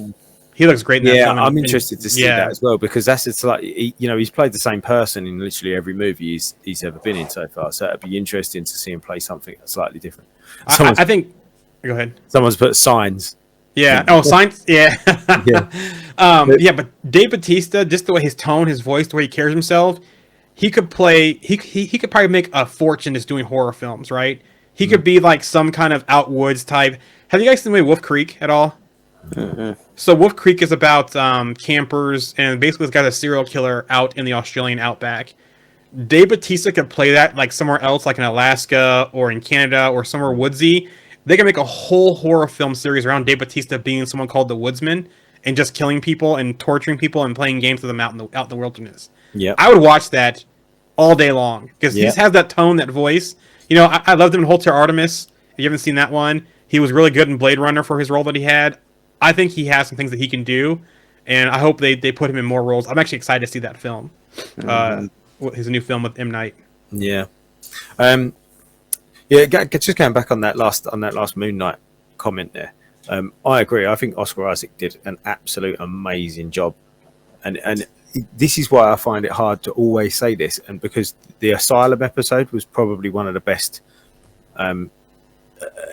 He looks great in that film. I'm interested to see that as well, because it's like, he's played the same person in literally every movie he's ever been in so far. So it'd be interesting to see him play something slightly different. I think. Go ahead. Someone's put Signs. Yeah. Oh, Signs. Yeah. But Dave Bautista, just the way his tone, his voice, the way he carries himself, he could play. He could probably make a fortune just doing horror films, right? He could be like some kind of Out Woods type. Have you guys seen the movie Wolf Creek at all? So Wolf Creek is about campers, and basically this guy's a serial killer out in the Australian outback. Dave Bautista could play that like somewhere else, like in Alaska or in Canada or somewhere woodsy. They can make a whole horror film series around Dave Bautista being someone called the Woodsman, and just killing people and torturing people and playing games with them out in the wilderness. Yeah. I would watch that all day long because he Yeah. just has that tone, that voice. You know, I loved him in Hotel Artemis. If you haven't seen that one, he was really good in Blade Runner for his role that he had. I think he has some things that he can do, and I hope they put him in more roles. I'm actually excited to see that film, his new film with M. Night. Yeah. Yeah, just going back on that last Moon Knight comment there. I agree. I think Oscar Isaac did an absolute amazing job, and this is why I find it hard to always say this, and because the Asylum episode was probably one of the best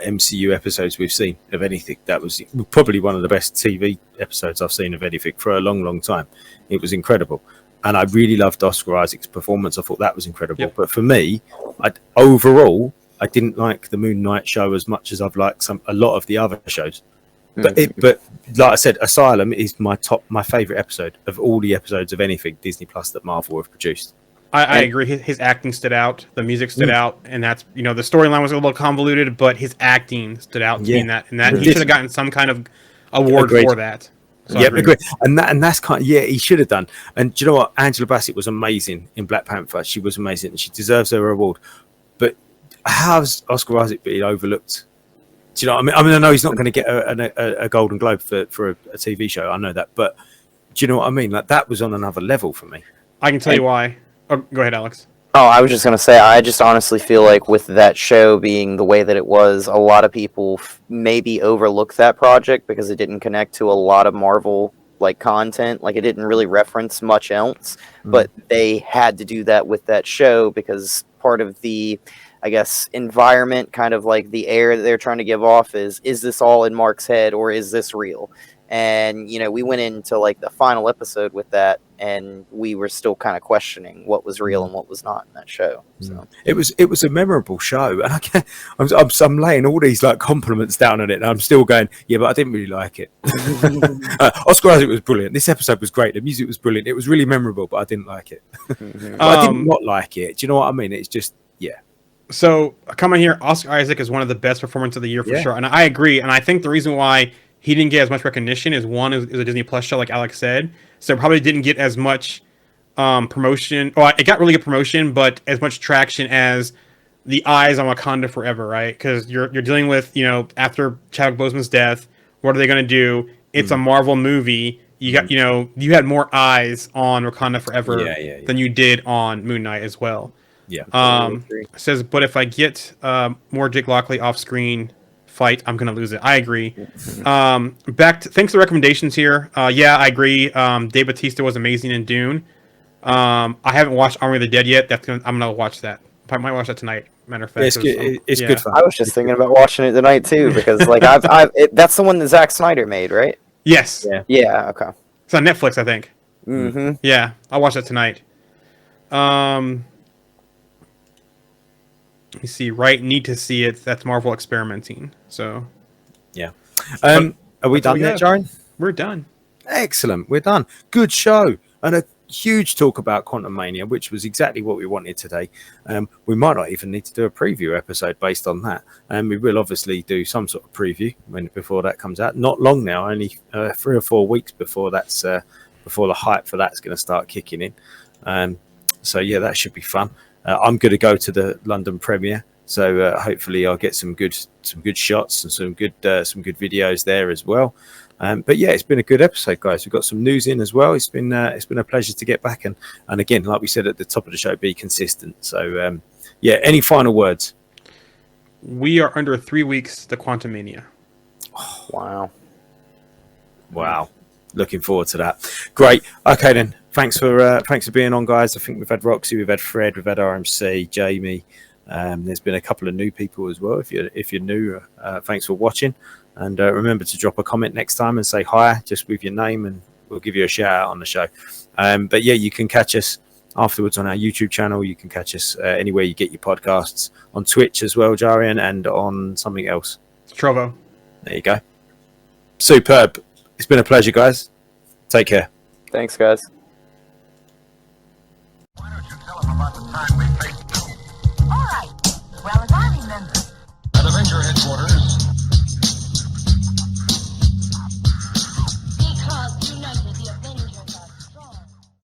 MCU episodes we've seen of anything. That was probably one of the best TV episodes I've seen of anything for a long, long time. It was incredible. And I really loved Oscar Isaac's performance. I thought that was incredible. Yep. But for me, overall, I didn't like the Moon Knight show as much as I've liked a lot of the other shows. But like I said, Asylum is my favorite episode of all the episodes of anything Disney Plus that Marvel have produced. I agree. His acting stood out. The music stood out, and that's the storyline was a little convoluted, but his acting stood out to me in that. And that he should have gotten some kind of award for that. So Yeah, agree. And that's kind of, he should have done. And do you know what? Angela Bassett was amazing in Black Panther. She was amazing, and she deserves her award. But how's Oscar Isaac been overlooked? Do you know what I mean? I know he's not going to get a Golden Globe for a TV show. I know that, but do you know what I mean? Like, that was on another level for me. I can tell you why. Oh, go ahead, Alex. Oh, I was just going to say, I just honestly feel like with that show being the way that it was, a lot of people maybe overlooked that project because it didn't connect to a lot of Marvel content. Like, it didn't really reference much else, but they had to do that with that show because part of the, I guess, environment, kind of like the air that they're trying to give off is this all in Mark's head or is this real? And, we went into the final episode with that, and we were still kind of questioning what was real and what was not in that show. So it was a memorable show, and I'm laying all these compliments down on it, and I'm still going, yeah, but I didn't really like it. Oscar Isaac was brilliant. This episode was great. The music was brilliant. It was really memorable, but I didn't like it. But I did not like it. Do you know what I mean? It's just, yeah. So, coming here, Oscar Isaac is one of the best performances of the year for sure, and I agree. And I think the reason why he didn't get as much recognition is one is a Disney Plus show, like Alex said, so it probably didn't get as much promotion. Oh, it got really good promotion, but as much traction as the Eyes on Wakanda Forever, right? Because you're dealing with after Chadwick Boseman's death, what are they going to do? It's a Marvel movie. You got you had more eyes on Wakanda Forever than you did on Moon Knight as well. Yeah. It says, but if I get more Jake Lockley off screen fight, I'm gonna lose it. I agree. Thanks for the recommendations here. Yeah, I agree. Dave Bautista was amazing in Dune. I haven't watched Army of the Dead yet. I'm gonna watch that. I might watch that tonight. Matter of fact, it's good fun. I was just thinking about watching it tonight too because that's the one that Zack Snyder made, right? Yes. Yeah. Okay. It's on Netflix, I think. Mm-hmm. Yeah, I'll watch that tonight. You see, right? Need to see it. That's Marvel experimenting. So, yeah. Are we done there, Jaren? We're done. Excellent. We're done. Good show and a huge talk about Quantumania, which was exactly what we wanted today. We might not even need to do a preview episode based on that, and we will obviously do some sort of preview before that comes out. Not long now, only 3 or 4 weeks before that's before the hype for that's going to start kicking in. So yeah, that should be fun. I'm going to go to the London premiere, so hopefully I'll get some good shots and some good videos there as well. But yeah, it's been a good episode, guys. We've got some news in as well. It's been a pleasure to get back and again, like we said at the top of the show, be consistent. So yeah, any final words? We are under 3 weeks to Quantumania. Oh, Wow. Looking forward to that. Great. Okay then. Thanks for being on, guys. I think we've had Roxy, we've had Fred, we've had RMC, Jamie. There's been a couple of new people as well. If you're new, thanks for watching, and remember to drop a comment next time and say hi, just with your name, and we'll give you a shout out on the show. But yeah, you can catch us afterwards on our YouTube channel. You can catch us anywhere you get your podcasts, on Twitch as well, Jarian, and on something else. Trovo. There you go. Superb. It's been a pleasure, guys. Take care. thanks, guys. Why don't you tell them about the time we faced doom All right. Well, as I remember, at Avenger headquarters?